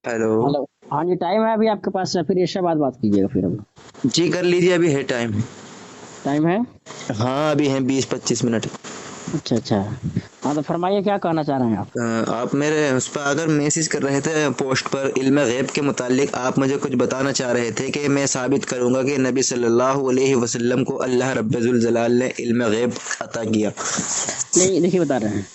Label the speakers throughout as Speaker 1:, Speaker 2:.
Speaker 1: Hello.
Speaker 2: Hello. हाँ जी, time है अभी आपके पास या फिर इसके बाद बात कीजिएगा फिर हम।
Speaker 1: जी कर लीजिए, अभी है टाइम।
Speaker 2: टाइम है।
Speaker 1: हाँ अभी हैं 20-25 मिनट।
Speaker 2: अच्छा अच्छा। हाँ तो फरमाइए क्या कहना चाह रहे हैं आप।
Speaker 1: आप मेरे उस पर अगर मैसेज कर रहे थे पोस्ट पर इल्म गैब के मुतालिक, आप मुझे कुछ बताना चाह रहे थे कि मैं साबित करूंगा कि नबी सल्लल्लाहु अलैहि वसल्लम को अल्लाह रब्बुल जलाल ने इल्म गैब अता किया।
Speaker 2: नहीं देखिए बता रहे हैं।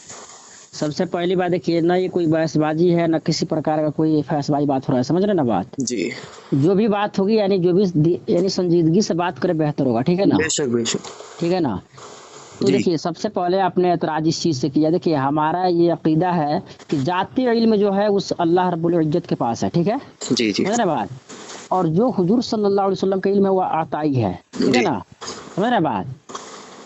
Speaker 2: सबसे पहली बात देखिए ना, ये कोई बहसबाजी है ना किसी प्रकार का कोई फैसबाजी बात हो रहा है, समझ रहे हैं ना बात।
Speaker 1: जी
Speaker 2: जो भी बात होगी यानी जो भी यानी संजीदगी से बात करे बेहतर होगा, ठीक है ना।
Speaker 1: बेशक बेशक।
Speaker 2: ठीक है ना। तो
Speaker 1: जी
Speaker 2: देखिए सबसे पहले आपने एतराज इस चीज़ से किया। देखिए हमारा ये अकीदा है कि जाती इल्म जो है उस अल्लाह रब्बुल इज्जत के पास है, ठीक है।
Speaker 1: जी जी
Speaker 2: समझ रहे हैं बात। और जो हुजूर सल्लल्लाहु अलैहि वसल्लम का इल्म है वो आताई है, ठीक है
Speaker 1: जी
Speaker 2: ना। समझ रहे हैं बात।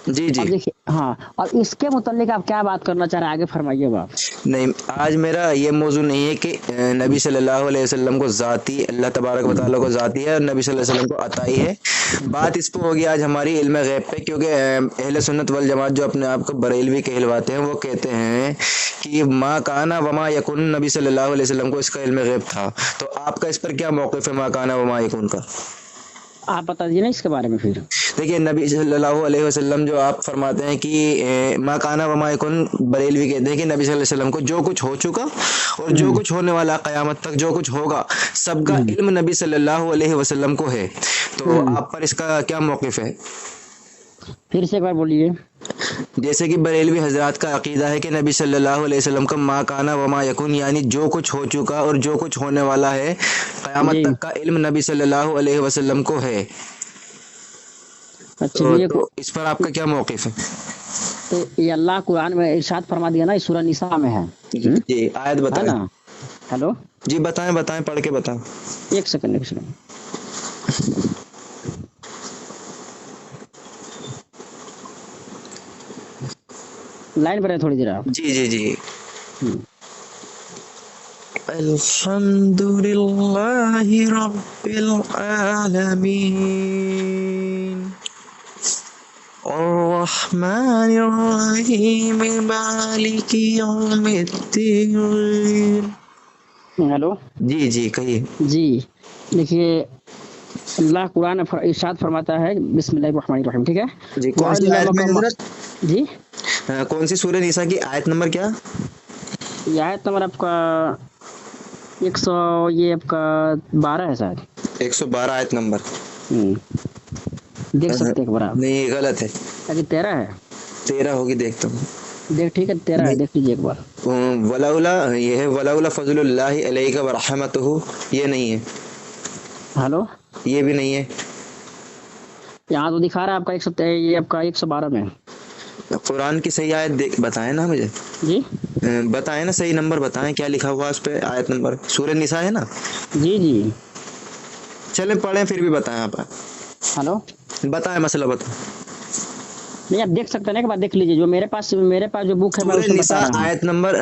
Speaker 1: जी जी।
Speaker 2: अब देखिए हाँ, और इसके मुतल्लिक आप क्या बात करना चाह रहे हैं आगे फरमाइए आप।
Speaker 1: नहीं, आज मेरा ये मौजू नहीं है कि नबी सल्लल्लाहु अलैहि वसल्लम को ज़ाती अल्लाह तबारक व तआला को ज़ाती है और नबी सल्लल्लाहु अलैहि वसल्लम को अताई है। बात इस पर होगी आज हमारी इल्म गैब पे, क्योंकि अहले सुन्नत वल जमात जो अपने आप को बरेलवी कहलवाते हैं वो कहते हैं कि माँ काना वमा यकुन, नबी सल्लल्लाहु अलैहि वसल्लम को इसका इल्म गैब था। तो आपका इस पर क्या मौक़िफ़ है माँ काना वमा यकुन का?
Speaker 2: आप बता दीजिए ना इसके बारे में फिर।
Speaker 1: देखिए नबी सल्लल्लाहु अलैहि वसल्लम जो आप फरमाते हैं कि मा काना व मा यकुन, बरेलवी कहते हैं कि नबी सल्लल्लाहु अलैहि वसल्लम को जो कुछ हो चुका और जो
Speaker 2: हम्म
Speaker 1: कुछ होने वाला क़यामत तक जो कुछ होगा सबका
Speaker 2: हम्म
Speaker 1: इल्म नबी सल्लल्लाहु अलैहि वसल्लम को है। तो
Speaker 2: हम्म
Speaker 1: आप पर इसका क्या मौक़िफ़ है?
Speaker 2: फिर से एक बार बोलिए।
Speaker 1: जैसे कि बरेलवी हजरात का अकीदा है कि नबी सल्लल्लाहु अलैहि वसल्लम का मा काना व मा यकुन यानी जो कुछ हो चुका और जो कुछ होने वाला है क़यामत
Speaker 2: जी।
Speaker 1: तक का इल्म नबी सल्लल्लाहु अलैहि वसल्लम को है।
Speaker 2: अच्छा
Speaker 1: तो,
Speaker 2: चलिए
Speaker 1: तो इस पर आपका क्या मौक़िफ़ है?
Speaker 2: तो ये अल्लाह कुरान में इरशाद फरमा दिया ना, इस सूरह निसा में है।
Speaker 1: जी आयत
Speaker 2: है
Speaker 1: बताएं।
Speaker 2: ना। हेलो।
Speaker 1: जी बताएं बताएं, पढ़ के बताएं।
Speaker 2: एक सेकंड एक सेकंड। लाइन पर है थोड़ी देर आप।
Speaker 1: जी जी जी।
Speaker 2: हम्म,
Speaker 1: अल्हम्दुलिल्लाहि रब्बिल आलमीन अर्रहमानिर रहीम मालिकि यौमिद्दीन।
Speaker 2: हेलो।
Speaker 1: जी जी कहिए।
Speaker 2: जी देखिए अल्लाह कुरान में इरशाद फरमाता है बिस्मिल्लाहिर रहमानिर रहीम, ठीक है।
Speaker 1: जी कौन सी आयत में
Speaker 2: वअल्लमका
Speaker 1: हजरत?
Speaker 2: जी।
Speaker 1: कौन सी सूरह निसा की आयत नंबर क्या?
Speaker 2: ये आयत नंबर आपका 100, ये आपका 12 है शायद।
Speaker 1: 112 आयत नंबर।
Speaker 2: हम्म, देख सकते हैं एक बार आप।
Speaker 1: नहीं ये गलत है।
Speaker 2: ताकि 13 है।
Speaker 1: 13 होगी, देखता हूँ।
Speaker 2: देख ठीक है 13 है,
Speaker 1: नहीं,
Speaker 2: देख लीजिए एक बार।
Speaker 1: वलाउला ये है, वलाउला फजलुल्लाहि अलैका व रहमतुहु, ये नहीं है।
Speaker 2: हेलो।
Speaker 1: ये भी नहीं है।
Speaker 2: यहाँ तो दिखा रहा है आपका 100, ये आपका 112 में।
Speaker 1: कुरान की सही आयत देख बताएं ना मुझे।
Speaker 2: जी
Speaker 1: बताएं ना, सही नंबर बताएं, क्या लिखा हुआ है उस पे आयत नंबर? सूरह निसा है ना?
Speaker 2: जी जी।
Speaker 1: चले पढ़ें फिर भी बताएं आप।
Speaker 2: हेलो।
Speaker 1: बताएं मसला बताएं।
Speaker 2: नहीं आप देख सकते हैं ना, एक बार देख लीजिए। जो मेरे पास जो बुक है मैं
Speaker 1: सूरह
Speaker 2: उसमें
Speaker 1: निसा
Speaker 2: बता रहा हूँ।
Speaker 1: आयत नंबर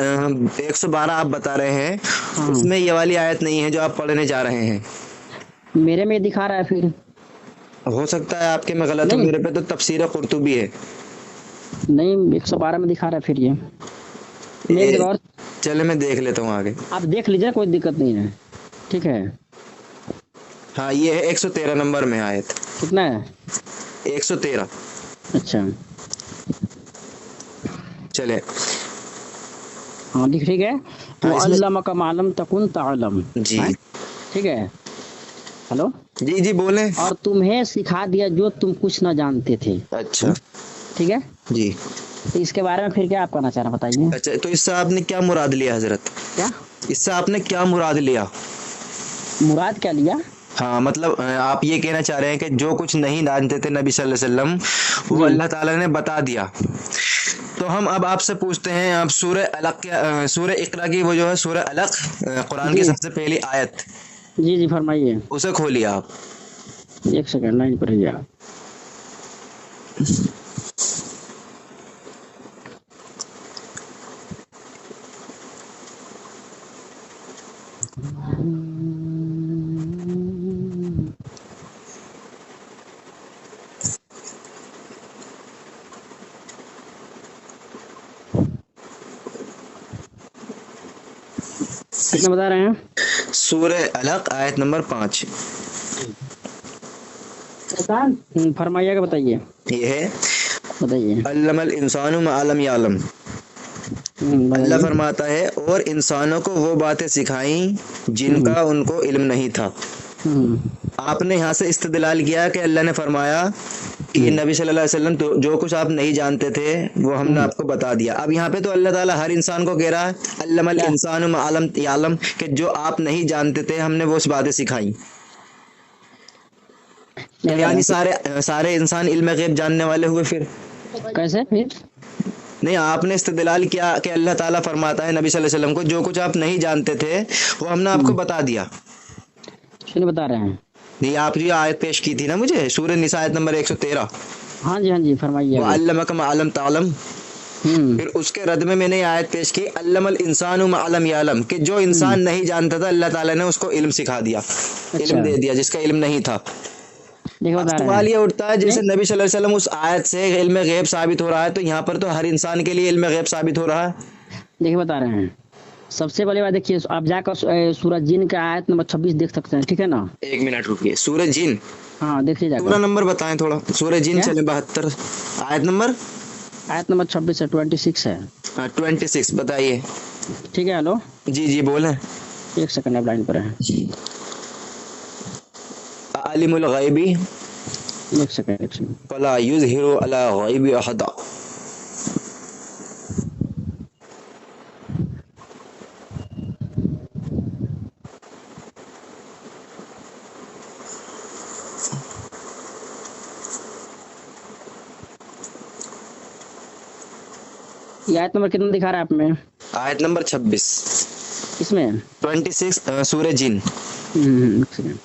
Speaker 1: 112 आप बता रहे हैं,
Speaker 2: हाँ
Speaker 1: उसमें ये वाली आयत नहीं है जो आप पढ़ने जा रहे हैं।
Speaker 2: मेरे में दिखा रहा है फिर।
Speaker 1: हो सकता है आपके में गलत हो,
Speaker 2: नहीं
Speaker 1: मेरे पे तो तफसीर कुर्तुबी है।
Speaker 2: नहीं 112 में दिखा रहा है फिर ये। मैं एक
Speaker 1: ए,
Speaker 2: जगह और।
Speaker 1: चले मैं देख लेता हूँ आगे।
Speaker 2: आप देख लीजिए, कोई दिक्कत नहीं है। ठीक है।
Speaker 1: हाँ ये है 113 नंबर में आयत।
Speaker 2: कितना है।
Speaker 1: 113।
Speaker 2: अच्छा।
Speaker 1: चले।
Speaker 2: हाँ ठीक है। वो
Speaker 1: हाँ इसमें।
Speaker 2: अल्लाह का मालम तकुन तालम है।
Speaker 1: जी
Speaker 2: ठीक है। हेलो।
Speaker 1: जी जी बोले।
Speaker 2: और तुम्हें सिखा दिया जो तुम कुछ ना जानते थे।
Speaker 1: अच्छा।
Speaker 2: ठीक है।
Speaker 1: जी।
Speaker 2: तो इसके बारे में फिर क्या आप कहना चाह रहे हैं बताइए।
Speaker 1: अच्छा तो इससे आपने क्या मुराद लिया हजरत?
Speaker 2: क्या
Speaker 1: इससे आपने क्या मुराद लिया?
Speaker 2: मुराद क्या लिया।
Speaker 1: हाँ मतलब आप ये कहना चाह रहे हैं कि जो कुछ नहीं जानते थे नबी सल्लल्लाहु अलैहि वसल्लम वो
Speaker 2: जी
Speaker 1: अल्लाह ताला ने बता दिया। तो हम अब आपसे पूछते हैं, आप सूरह अलग के सूरह इकरा की वो जो है सूरह अलग, कुरान की
Speaker 2: जी
Speaker 1: सबसे पहली आयत,
Speaker 2: जी जी फरमाइए।
Speaker 1: उसे खोलिए आप।
Speaker 2: एक सेकंड लाइन पर रहिए। कितना बता रहे हैं।
Speaker 1: سورہ علق آیت نمبر 5
Speaker 2: فرمائیے گا، بتائیے
Speaker 1: یہ ہے
Speaker 2: بتائیے۔
Speaker 1: علم الانسان ما لم یعلم، اللہ
Speaker 2: بتائیے۔
Speaker 1: فرماتا ہے اور انسانوں کو وہ باتیں سکھائیں جن کا ان کو علم نہیں تھا۔ آپ نے یہاں سے استدلال کیا کہ اللہ نے فرمایا کہ نبی صلی اللہ علیہ وسلم تو جو کچھ آپ نہیں جانتے تھے وہ ہم نے آپ کو بتا دیا۔ اب یہاں پہ تو اللہ تعالیٰ ہر انسان کو کہہ رہا ہے علم الانسان ما لم یعلم، کہ جو آپ نہیں جانتے تھے ہم نے وہ باتیں سکھائیں، یعنی سارے انسان علم غیب جاننے والے ہوئے۔ پھر
Speaker 2: کیسے پھر؟
Speaker 1: نہیں، آپ نے استدلال کیا کہ اللہ تعالیٰ فرماتا ہے نبی صلی اللہ علیہ وسلم کو جو کچھ آپ نہیں جانتے تھے وہ ہم نے آپ کو بتا دیا۔
Speaker 2: کیوں بتا رہے ہیں؟
Speaker 1: نہیں، آپ جو آیت پیش کی تھی نا مجھے سورہ نساء آیت نمبر 113،
Speaker 2: ہاں جی ہاں جی فرمائیے۔
Speaker 1: وَعَلَّمَكَ مَا لَمْ تَعْلَمْ، پھر اس کے رد میں نے یہ آیت پیش کی علم الانسان ما لم یعلم، کہ جو انسان نہیں جانتا تھا اللہ تعالیٰ نے اس کو علم سکھا دیا، علم دے دیا جس کا علم نہیں تھا۔ سوال یہ اٹھتا ہے جیسے نبی صلی اللہ علیہ وسلم اس آیت سے علم غیب ثابت ہو رہا ہے، تو یہاں پر تو ہر انسان کے لیے علم غیب ثابت ہو رہا ہے۔
Speaker 2: دیکھیے بتا رہے ہیں، سب سے پہلے بات دیکھیے، آپ جا کر سورہ جن کا آیت نمبر 26 دیکھ سکتے ہیں، ٹھیک ہے نا؟
Speaker 1: ایک منٹ رکیے، سورہ جن،
Speaker 2: ہاں دیکھیے جا
Speaker 1: پورا
Speaker 2: کر
Speaker 1: نمبر بتائیں تھوڑا۔ سورہ جن چلے 72 آیت نمبر
Speaker 2: 26 ہے، 26 ہے،
Speaker 1: 26 بتائیے۔
Speaker 2: ٹھیک ہے، ہلو
Speaker 1: جی جی بولیں۔
Speaker 2: ایک سیکنڈ آپ لائن پر ہیں،
Speaker 1: عالم الغیبی
Speaker 2: ایک سیکنڈ
Speaker 1: فلا یظہر علی غیب احد،
Speaker 2: یہ آیت نمبر کتنا دکھا رہا ہے آپ میں؟
Speaker 1: آیت نمبر 26
Speaker 2: اس میں
Speaker 1: 26 سورہ جن۔
Speaker 2: ایک سیکنڈ،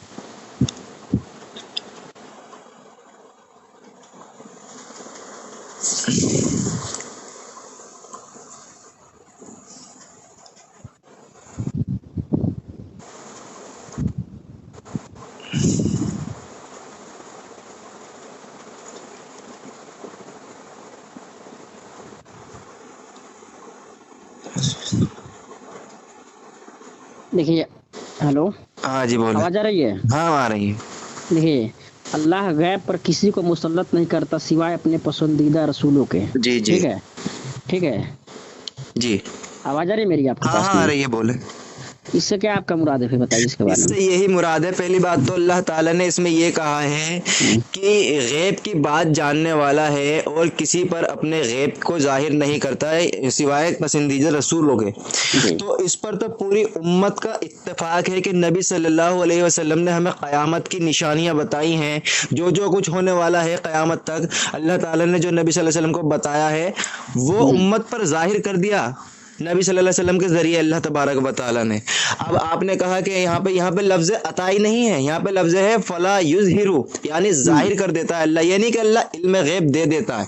Speaker 2: دیکھیے، ہلو
Speaker 1: ہاں جی بولیں۔
Speaker 2: آواز آ رہی ہے؟
Speaker 1: ہاں آ رہی ہے۔
Speaker 2: دیکھیے، اللہ غیب پر کسی کو مسلط نہیں کرتا سوائے اپنے پسندیدہ رسولوں کے،
Speaker 1: جی جی
Speaker 2: ٹھیک ہے ٹھیک ہے،
Speaker 1: جی،
Speaker 2: آواز آ رہی ہے میری آپ کے
Speaker 1: ہاں
Speaker 2: پاس
Speaker 1: ہاں آ
Speaker 2: میں؟
Speaker 1: رہی ہے، بولیں۔
Speaker 2: اس سے کیا آپ کا مراد ہے پھر بتائیے اس کے
Speaker 1: اس
Speaker 2: بارے
Speaker 1: سے
Speaker 2: میں۔
Speaker 1: یہی مراد ہے، پہلی بات تو اللہ تعالیٰ نے اس میں یہ کہا ہے کہ غیب کی بات جاننے والا ہے اور کسی پر اپنے غیب کو ظاہر نہیں کرتا ہے سوائے پسندیدہ رسولوں کے،
Speaker 2: جی
Speaker 1: تو اس پر تو پوری امت کا اتفاق ہے کہ نبی صلی اللہ علیہ وسلم نے ہمیں قیامت کی نشانیاں بتائی ہیں، جو کچھ ہونے والا ہے قیامت تک اللہ تعالیٰ نے جو نبی صلی اللہ علیہ وسلم کو بتایا ہے وہ امت پر ظاہر کر دیا نبی صلی اللہ علیہ وسلم کے ذریعے اللہ تبارک و تعالیٰ نے۔ اب آپ نے کہا کہ یہاں پہ لفظ عطائی نہیں ہے، یہاں پہ لفظ ہے فلا یظہر، یعنی ظاہر کر دیتا ہے اللہ، یہ نہیں کہ اللہ علم غیب دے دیتا ہے۔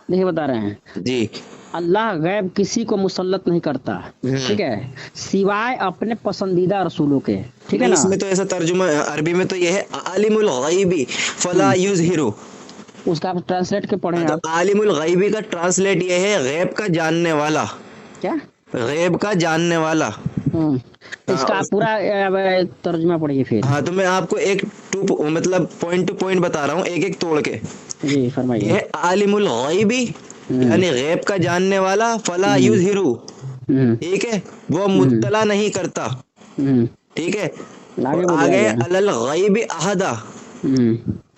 Speaker 2: دیکھیے بتا رہے ہیں،
Speaker 1: جی،
Speaker 2: اللہ غیب کسی کو مسلط نہیں کرتا، ٹھیک ہے، سوائے اپنے پسندیدہ رسولوں کے، ٹھیک ہے
Speaker 1: نہیں
Speaker 2: نا؟
Speaker 1: اس میں تو ایسا ترجمہ عربی میں تو یہ ہے عالم الغیبی فلا یظہر،
Speaker 2: اس کا آپ ٹرانسلیٹ کے پڑھیں
Speaker 1: تو
Speaker 2: آپ،
Speaker 1: عالم الغیبی کا ٹرانسلیٹ یہ ہے غیب کا جاننے والا،
Speaker 2: کیا؟
Speaker 1: غیب کا جاننے والا۔
Speaker 2: اس کا آپ پورا ترجمہ پڑھیے پھر۔
Speaker 1: ہاں تو میں آپ کو ایک مطلب پوائنٹ ٹو پوائنٹ بتا رہا ہوں، ایک توڑ کے۔
Speaker 2: جی
Speaker 1: یہ
Speaker 2: فرمائیے۔
Speaker 1: ہے عالم الغیبی یعنی غیب کا جاننے والا، فلا یظہر، ٹھیک ہے، وہ مطلع نہیں کرتا، ٹھیک ہے، آگے علی الغیب احدا،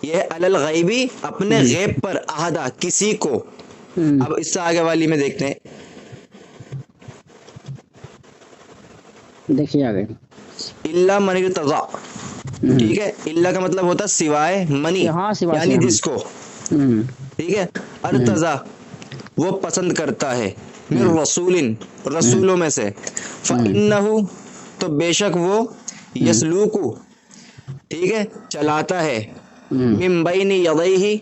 Speaker 1: یہ علی الغیب اپنے غیب پر، احدا کسی کو۔ اب اس سے آگے والی میں دیکھتے ہیں،
Speaker 2: دیکھیے آگے،
Speaker 1: الا من ارتضی، ٹھیک ہے، الا کا مطلب ہوتا ہے سوائے، منی
Speaker 2: ہاں سوائے
Speaker 1: یعنی
Speaker 2: سے،
Speaker 1: جس کو، ٹھیک ہے، ارتضی وہ پسند کرتا ہے، من رسول رسولوں میں سے، فإنہ تو بے شک وہ، یسلوکو ٹھیک ہے چلاتا ہے، من بین یدیہ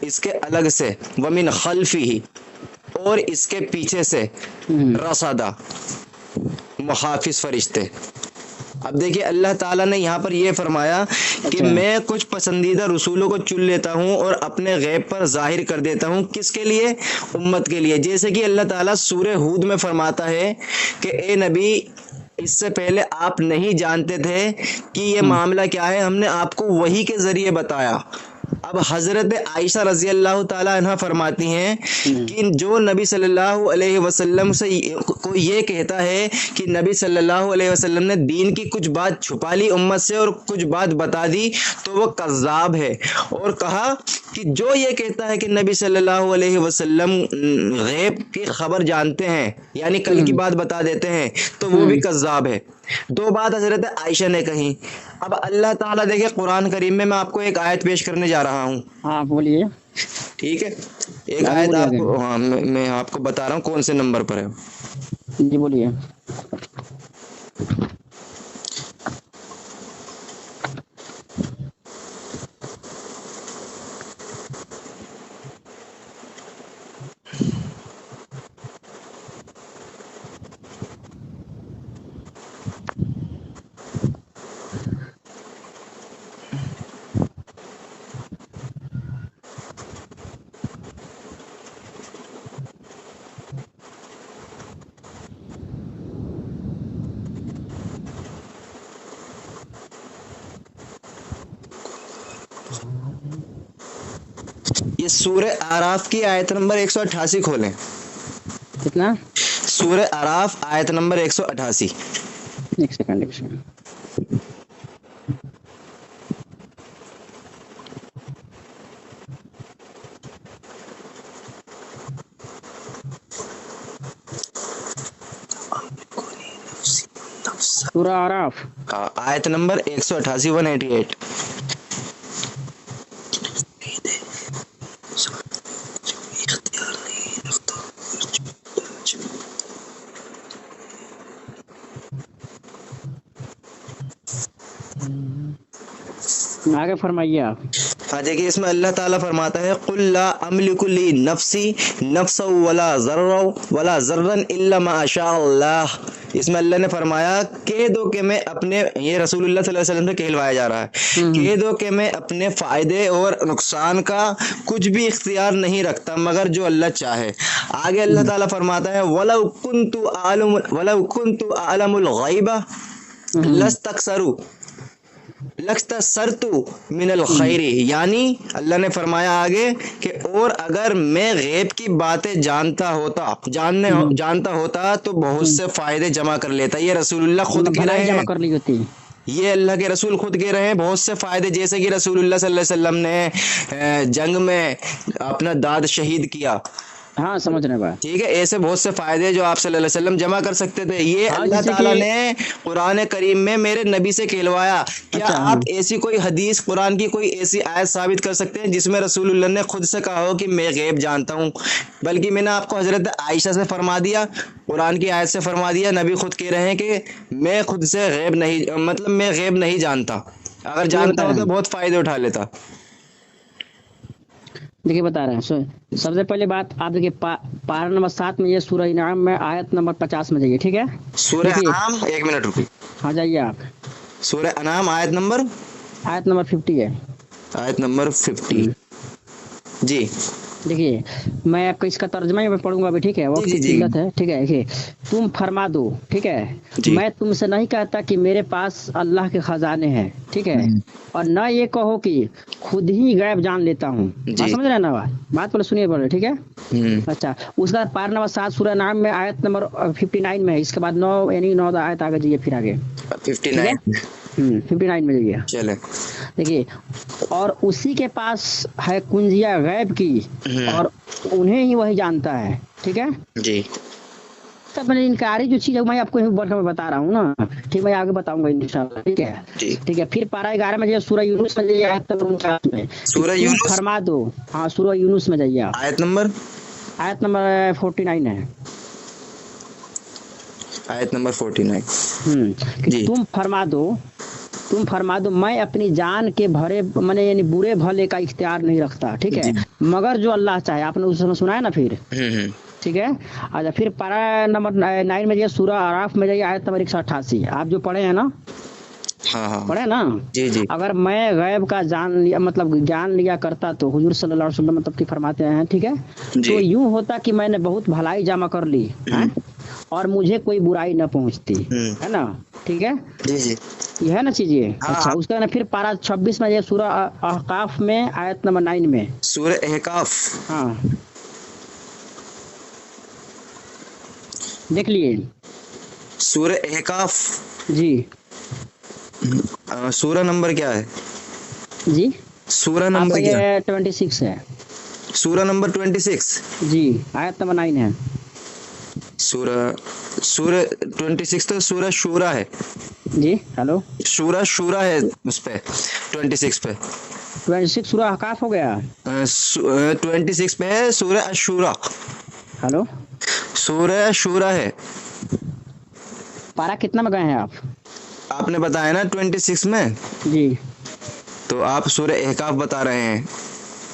Speaker 1: اس کے الگ سے، ومن خلفہ اور اس کے پیچھے سے، رصدا محافظ فرشتے۔ اب دیکھیے اللہ تعالیٰ نے یہاں پر یہ فرمایا کہ میں کچھ پسندیدہ رسولوں کو چن لیتا ہوں اور اپنے غیب پر ظاہر کر دیتا ہوں، کس کے لیے؟ امت کے لیے۔ جیسے کہ اللہ تعالیٰ سورہ ہود میں فرماتا ہے کہ اے نبی اس سے پہلے آپ نہیں جانتے تھے کہ یہ معاملہ کیا ہے، ہم نے آپ کو وحی کے ذریعے بتایا۔ اب حضرت عائشہ رضی اللہ تعالی عنہ فرماتی ہیں کہ جو نبی صلی اللہ علیہ وسلم سے کوئی یہ کہتا ہے کہ نبی صلی اللہ علیہ وسلم نے دین کی کچھ بات چھپا لی امت سے اور کچھ بات بتا دی تو وہ کذاب ہے، اور کہا کہ جو یہ کہتا ہے کہ نبی صلی اللہ علیہ وسلم غیب کی خبر جانتے ہیں یعنی کل کی بات بتا دیتے ہیں تو وہ بھی کذاب ہے۔ دو بات حضرت عائشہ نے کہی۔ اب اللہ تعالیٰ دیکھیں قرآن کریم میں آپ کو ایک آیت پیش کرنے جا رہا ہوں،
Speaker 2: ہاں بولیے،
Speaker 1: ٹھیک ہے؟ ایک
Speaker 2: آگے
Speaker 1: آیت
Speaker 2: بولیے،
Speaker 1: آپ
Speaker 2: آگے
Speaker 1: کو، ہاں میں آپ کو بتا رہا ہوں کون سے نمبر پر ہے۔
Speaker 2: جی بولیے۔
Speaker 1: یہ سورہ اعراف کی آیت نمبر 188 کھولیں۔
Speaker 2: کتنا؟
Speaker 1: سورہ اعراف آیت نمبر 188۔
Speaker 2: ایک سیکنڈ، ایک سیکنڈ۔ سورہ اعراف
Speaker 1: آیت نمبر 188 188۔
Speaker 2: آگے فرمائیے آپ۔
Speaker 1: ہاں دیکھیے اس میں اللہ تعالیٰ فرماتا ہے قُلْ لَا أَمْلِكُ لِي نَفْسِي نَفْسًا وَلَا ضَرًّا إِلَّا مَا شَاءَ اللَّهُ۔ اس میں اللہ نے فرمایا کہہ دو کہ میں اپنے، یہ رسول اللہ صلی اللہ علیہ وسلم سے کہلوایا جا رہا ہے، کہہ دو کہ میں اپنے فائدے اور نقصان کا کچھ بھی اختیار نہیں رکھتا مگر جو اللہ چاہے۔ آگے اللہ تعالیٰ فرماتا ہے وَلَوْ كُنْتُ أَعْلَمُ الْغَيْبَ لَاسْتَكْثَرْتُ مِنَ الْخَيْرِ، یعنی اللہ نے فرمایا آگے کہ اور اگر میں غیب کی باتیں جانتا ہوتا تو بہت سے فائدے جمع کر لیتا۔ یہ رسول اللہ خود کہہ رہے
Speaker 2: جمع
Speaker 1: ہیں،
Speaker 2: کر لی ہوتی۔
Speaker 1: یہ اللہ کے رسول خود کہہ رہے ہیں بہت سے فائدے، جیسے کہ رسول اللہ صلی اللہ علیہ وسلم نے جنگ میں اپنا داد شہید کیا،
Speaker 2: ہاں سمجھ رہے بات،
Speaker 1: ٹھیک ہے؟ ایسے بہت سے فائدے جو آپ صلی اللہ علیہ وسلم جمع کر سکتے تھے، یہ اللہ
Speaker 2: جیسے
Speaker 1: تعالیٰ
Speaker 2: کہ
Speaker 1: نے قرآن کریم میں میرے نبی سے کہلوایا۔ کیا
Speaker 2: اچھا،
Speaker 1: آپ ایسی کوئی حدیث قرآن کی کوئی ایسی آیت ثابت کر سکتے ہیں جس میں رسول اللہ نے خود سے کہا ہو کہ میں غیب جانتا ہوں؟ بلکہ میں نے آپ کو حضرت عائشہ سے فرما دیا، قرآن کی آیت سے فرما دیا، نبی خود کہہ رہے ہیں کہ میں خود سے غیب نہیں، مطلب میں غیب نہیں جانتا، اگر جانتا ہوں تو بہت فائدے اٹھا لیتا۔
Speaker 2: دیکھیے بتا رہے ہیں، سب سے پہلے بات آپ دیکھیے پارہ نمبر 7 میں، یہ سورہ انعام میں آیت نمبر 50 میں جائیے، ٹھیک ہے؟
Speaker 1: سورہ انعام، ایک منٹ رکی،
Speaker 2: ہاں جائیے آپ،
Speaker 1: سورہ انعام آیت نمبر
Speaker 2: 50 ہے،
Speaker 1: آیت نمبر 50 جی۔
Speaker 2: دیکھیے میں آپ کو اس کا ترجمہ ہی میں پڑھوں گا ابھی، ٹھیک ہے؟ وقت کی قلت ہے، ٹھیک ہے؟ دیکھیے تم فرما دو، ٹھیک ہے؟ میں تم سے نہیں کہتا کہ میرے پاس اللہ کے خزانے ہیں، ٹھیک ہے؟ اور نہ یہ کہو کہ خود ہی غیب جان لیتا ہوں، سمجھ رہے ہیں نا بات؟ پہلے سنیے بولے، ٹھیک ہے؟ اچھا، اس کا پارہ نمبر 7 سورہ نام میں آیت نمبر 59 میں ہے، اس کے بعد 9 یعنی 9 آیت آگے جائیے، پھر آگے 59 میں جائیے،
Speaker 1: چلے
Speaker 2: دیکھیے اور اسی کے پاس ہے کنجیہ غیب کی اور انہیں ہی وہی جانتا ہے، ٹھیک ہے
Speaker 1: جی۔
Speaker 2: تب میں نے انکاری جو چیز ہے میں آپ کو بڑھ کر بتا رہا ہوں نا، ٹھیک، میں آگے بتاؤں گا انشاءاللہ، ٹھیک ہے؟ ٹھیک ہے، پھر پارہ 11 میں جائیے، سورہ یونس میں جائیے، آیت نمبر 49 میں،
Speaker 1: سورہ یونس
Speaker 2: فرما دو، ہاں سورہ یونس میں جائیے آپ،
Speaker 1: آیت نمبر
Speaker 2: 49 ہے،
Speaker 1: آیت نمبر 49
Speaker 2: کہ تم فرما دو میں اپنی جان کے بھرے میں یعنی برے بھلے کا اختیار نہیں رکھتا، ٹھیک ہے؟ مگر جو اللہ چاہے، آپ نے اس میں سنا ہے نا؟ پھر ٹھیک ہے، اچھا پھر پارہ نمبر 9 میں جائیے، سورہ اعراف میں جائیے، آیت نمبر 188 آپ جو پڑھے ہیں نا،
Speaker 1: हाँ हाँ
Speaker 2: पढ़े ना।
Speaker 1: जी जी
Speaker 2: अगर मैं गैब का जान लिया मतलब ज्ञान लिया करता तो हुजूर सल्लल्लाहु अलैहि वसल्लम मतलब कि फरमाते हैं, ठीक है,
Speaker 1: जी
Speaker 2: तो यूं होता कि मैंने बहुत भलाई जमा कर ली है और मुझे कोई बुराई न पहुंचती, है ना, ठीक है,
Speaker 1: जी जी
Speaker 2: ये है ना चीज ये।
Speaker 1: हाँ
Speaker 2: अच्छा
Speaker 1: हाँ।
Speaker 2: उसका ना फिर पारा 26 में, ये सूरह अहकाफ में आयत नंबर 9 में।
Speaker 1: सूरह अहकाफ,
Speaker 2: हाँ देख लिए
Speaker 1: सूरह अहकाफ,
Speaker 2: जी
Speaker 1: सूरह नंबर क्या है?
Speaker 2: जी।
Speaker 1: सूरह
Speaker 2: आपका
Speaker 1: नंबर क्या है?
Speaker 2: ये 26 है
Speaker 1: सूरह नंबर 26।
Speaker 2: जी, आयत नंबर 9 है
Speaker 1: सूरह सूरह 26 तो सूरह शूरा है।
Speaker 2: जी। हेलो,
Speaker 1: शूरा शूरा है उस पे 26 पे।
Speaker 2: 26 सूरह अहकाफ हो गया।
Speaker 1: 26 पे है सूरह अशूरा।
Speaker 2: हेलो,
Speaker 1: सूरह शूरा है।
Speaker 2: पारा कितना में गए हैं आप?
Speaker 1: आपने बताया ना 26 में,
Speaker 2: जी,
Speaker 1: तो आप सूरह अहकाफ बता रहे हैं।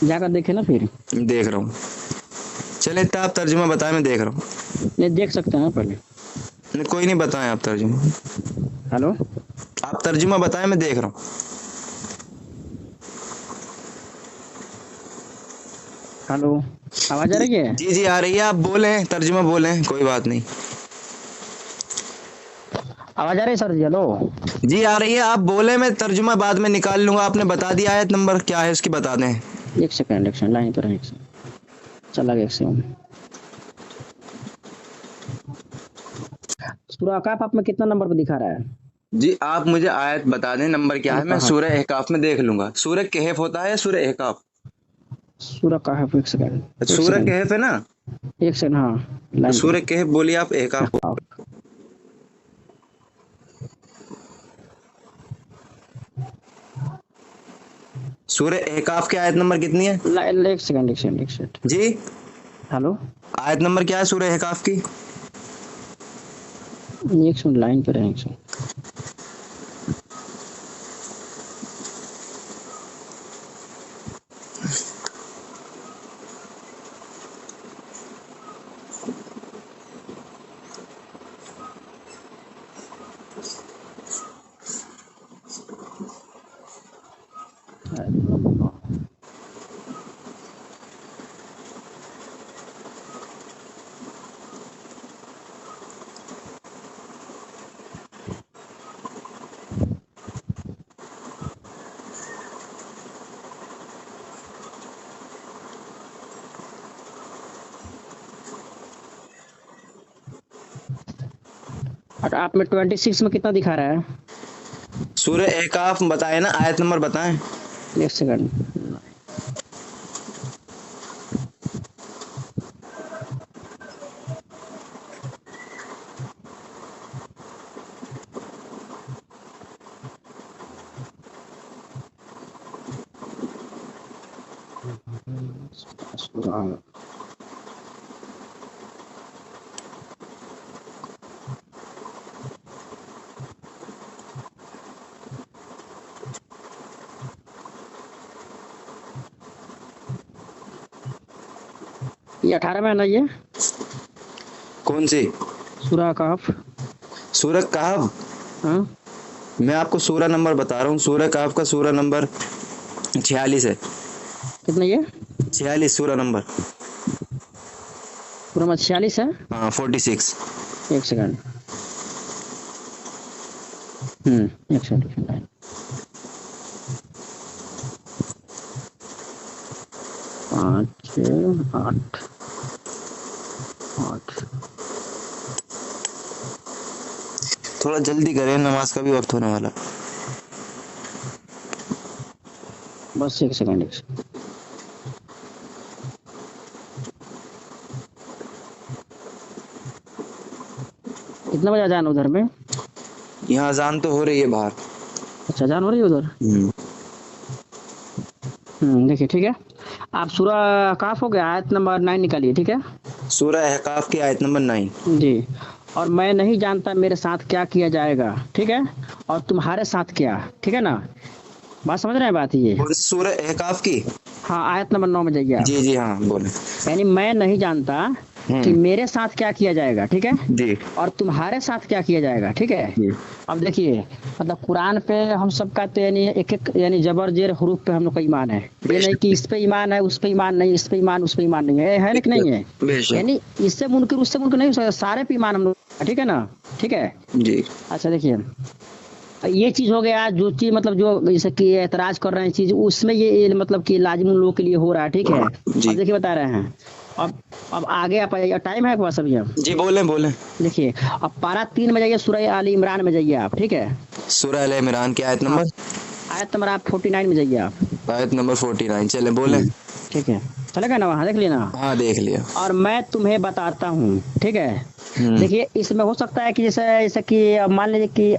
Speaker 2: जाकर देखे ना फिर।
Speaker 1: देख रहा हूँ। चले इतना आप तर्जुमा बताए, मैं देख रहा हूँ।
Speaker 2: नहीं देख सकते हैं पहले।
Speaker 1: नहीं, कोई नहीं, बताएं आप तर्जुमा।
Speaker 2: हेलो,
Speaker 1: आप तर्जुमा बताएं, मैं देख रहा हूँ।
Speaker 2: हेलो, आवाज आ रही है?
Speaker 1: जी जी आ रही है, आप बोलें, तर्जुमा बोलें, कोई बात नहीं।
Speaker 2: आवाज आ रही है सर जी? हेलो,
Speaker 1: जी आ रही है, आप बोले, मैं तर्जुमा बाद में निकाल लूंगा। आपने बता दिया आयत नंबर क्या है उसकी, बता दें।
Speaker 2: एक सेकंड लाइन पर, एक सेकंड चला गया, एक सेकंड। सूरह अहकाफ आप में कितना नंबर पर दिखा रहा है?
Speaker 1: जी आप मुझे आयत बता दें, नंबर क्या है, मैं सूरह अहकाफ में देख लूंगा। सूरह कहफ होता है या सूरह अहकाफ?
Speaker 2: सूरह कहफ, एक सेकंड,
Speaker 1: सूरह कहफ है ना,
Speaker 2: एक सेकंड, हाँ
Speaker 1: तो
Speaker 2: लाइन
Speaker 1: सूरह कहफ बोलिए, आप अहकाफ।
Speaker 2: पर।
Speaker 1: सूरह अहकाफ की आयत नंबर कितनी है?
Speaker 2: एक सेकंड
Speaker 1: जी
Speaker 2: हेलो,
Speaker 1: आयत नंबर क्या है सूरह अहकाफ की?
Speaker 2: एक सेकंड लाइन पर है, एक सेकंड। और आप में 26 में कितना दिखा रहा है?
Speaker 1: सूरह अहकाफ बताए ना, आयत नंबर बताएं।
Speaker 2: एक सेकंड, ये 18 में है ना ये
Speaker 1: कौन सी?
Speaker 2: सूरह कहफ?
Speaker 1: सूरह कहफ,
Speaker 2: हाँ
Speaker 1: मैं आपको सूरह नंबर बता रहा हूँ। सूरह कहफ का सूरह नंबर 46 है।
Speaker 2: कितना ये?
Speaker 1: 46 सूरह नंबर।
Speaker 2: पूरा में 46 है।
Speaker 1: हाँ 46।
Speaker 2: एक सेकंड, एक सेकंड, पाँच छः आठ आठ।
Speaker 1: थोड़ा जल्दी करें, नमाज का भी वक्त होने वाला।
Speaker 2: बस एक सेकंड, एक सेकंड। कितना बजे अजान उधर में?
Speaker 1: यहाँ अजान तो हो रही है बाहर।
Speaker 2: अच्छा अजान हो रही है उधर। देखिए ठीक है, आप सूरह काफ हो गया, आयत नंबर 9 निकालिए, ठीक है।
Speaker 1: सूरह अहकाफ की आयत नंबर 9।
Speaker 2: जी। और मैं नहीं जानता मेरे साथ क्या किया जाएगा, ठीक है, और तुम्हारे साथ क्या, ठीक है ना, बात समझ रहे हैं बात ये?
Speaker 1: सूरह अहकाफ की
Speaker 2: हाँ आयत नंबर 9 में जाइए आप।
Speaker 1: जी जी हाँ बोले।
Speaker 2: यानी मैं नहीं जानता कि मेरे साथ क्या किया जाएगा, ठीक है,
Speaker 1: जी
Speaker 2: और तुम्हारे साथ क्या किया जाएगा, ठीक है।
Speaker 1: जी
Speaker 2: अब देखिए, मतलब कुरान पे हम सबका तो यानी एक एक यानी जबर जेर हरूफ पे हम लोग का ईमान है। ये नहीं कि इस पे ईमान है, उस पे ईमान नहीं, इस पे ईमान, उस पे ईमान नहीं है ना कि नहीं है।
Speaker 1: बेशक
Speaker 2: यानी इससे मुनकिर उससे मुनकिर नहीं हो सकता, सारे पे ईमान हम लोग, ठीक है ना, ठीक है।
Speaker 1: जी
Speaker 2: अच्छा देखिए, ये चीज हो गया जो चीज मतलब जो जैसे कि एतराज कर रहे हैं चीज, उसमें ये मतलब कि लाजिम उन लोगों के लिए हो रहा है, ठीक है।
Speaker 1: जी
Speaker 2: अब देखिए बता रहे हैं, अब आगे आप टाइम है बस अभी। अब
Speaker 1: जी बोलें बोलें।
Speaker 2: देखिए, अब पारा 3 में जाइए, सूरह आल इमरान में जाइए आप, ठीक है।
Speaker 1: सूरह अल इमरान की आयत
Speaker 2: आप
Speaker 1: नंबर
Speaker 2: आयत नंबर आप 49 में जाइए आप।
Speaker 1: आयत नंबर 49, चले बोलें।
Speaker 2: ठीक है, चलेगा ना, वहाँ देख लिया ना।
Speaker 1: हाँ देख लिया।
Speaker 2: और मैं तुम्हें बताता हूँ, ठीक है। देखिए इसमें हो सकता है कि जैसे जैसे कि अब मान लीजिए कि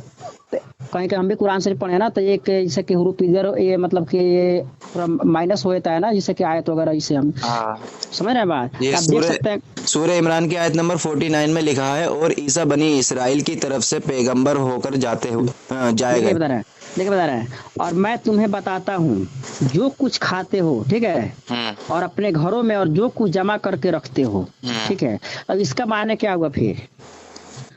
Speaker 2: कहीं हम भी कुरान शरीफ पढ़े ना, तो एक जैसे कि हुरूफ इधर ये मतलब कि ये थोड़ा माइनस हो जाता है ना, जैसे कि आयत वगैरह, इसे हम
Speaker 1: हाँ
Speaker 2: समझ रहे हैं बात।
Speaker 1: ये
Speaker 2: आप देख सकते हैं,
Speaker 1: सूरह इमरान की आयत नंबर 49 में लिखा है, और ईसा बनी इसराइल की तरफ से पैगंबर होकर जाएगा।
Speaker 2: देखिए बता रहे हैं, और मैं तुम्हें बताता हूँ जो कुछ खाते हो, ठीक है, और अपने घरों में और जो कुछ जमा करके रखते हो, ठीक है। अब इसका माने क्या हुआ फिर।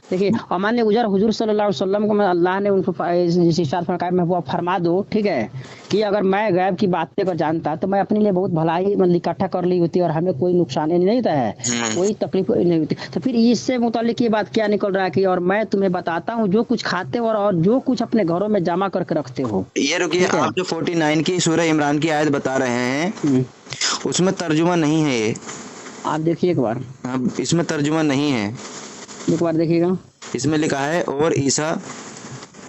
Speaker 2: देखिए, और मान लीजिए उजर हुजूर सल्लल्लाहु अलैहि वसल्लम को अल्लाह ने उनको इरशाद फरमाया, मैं वो फरमा दो, ठीक है, कि अगर मैं गैब की बातें अगर जानता तो मैं अपने लिए बहुत भलाई मतलब इकट्ठा कर ली होती और हमें कोई नुकसान नहीं होता है, कोई तकलीफ नहीं होती। तो फिर इससे मुतालिक ये बात क्या निकल रहा है कि और मैं तुम्हें बताता हूँ जो कुछ खाते हो और जो कुछ अपने घरों में जमा करके रखते हो।
Speaker 1: ये रुकिए, आप जो 49 की सूरह इमरान की आयत बता रहे हैं उसमें तर्जुमा नहीं है ये,
Speaker 2: आप देखिए एक बार।
Speaker 1: अब इसमें तर्जुमा नहीं है,
Speaker 2: एक बार देखिएगा।
Speaker 1: इसमें लिखा है, और ईसा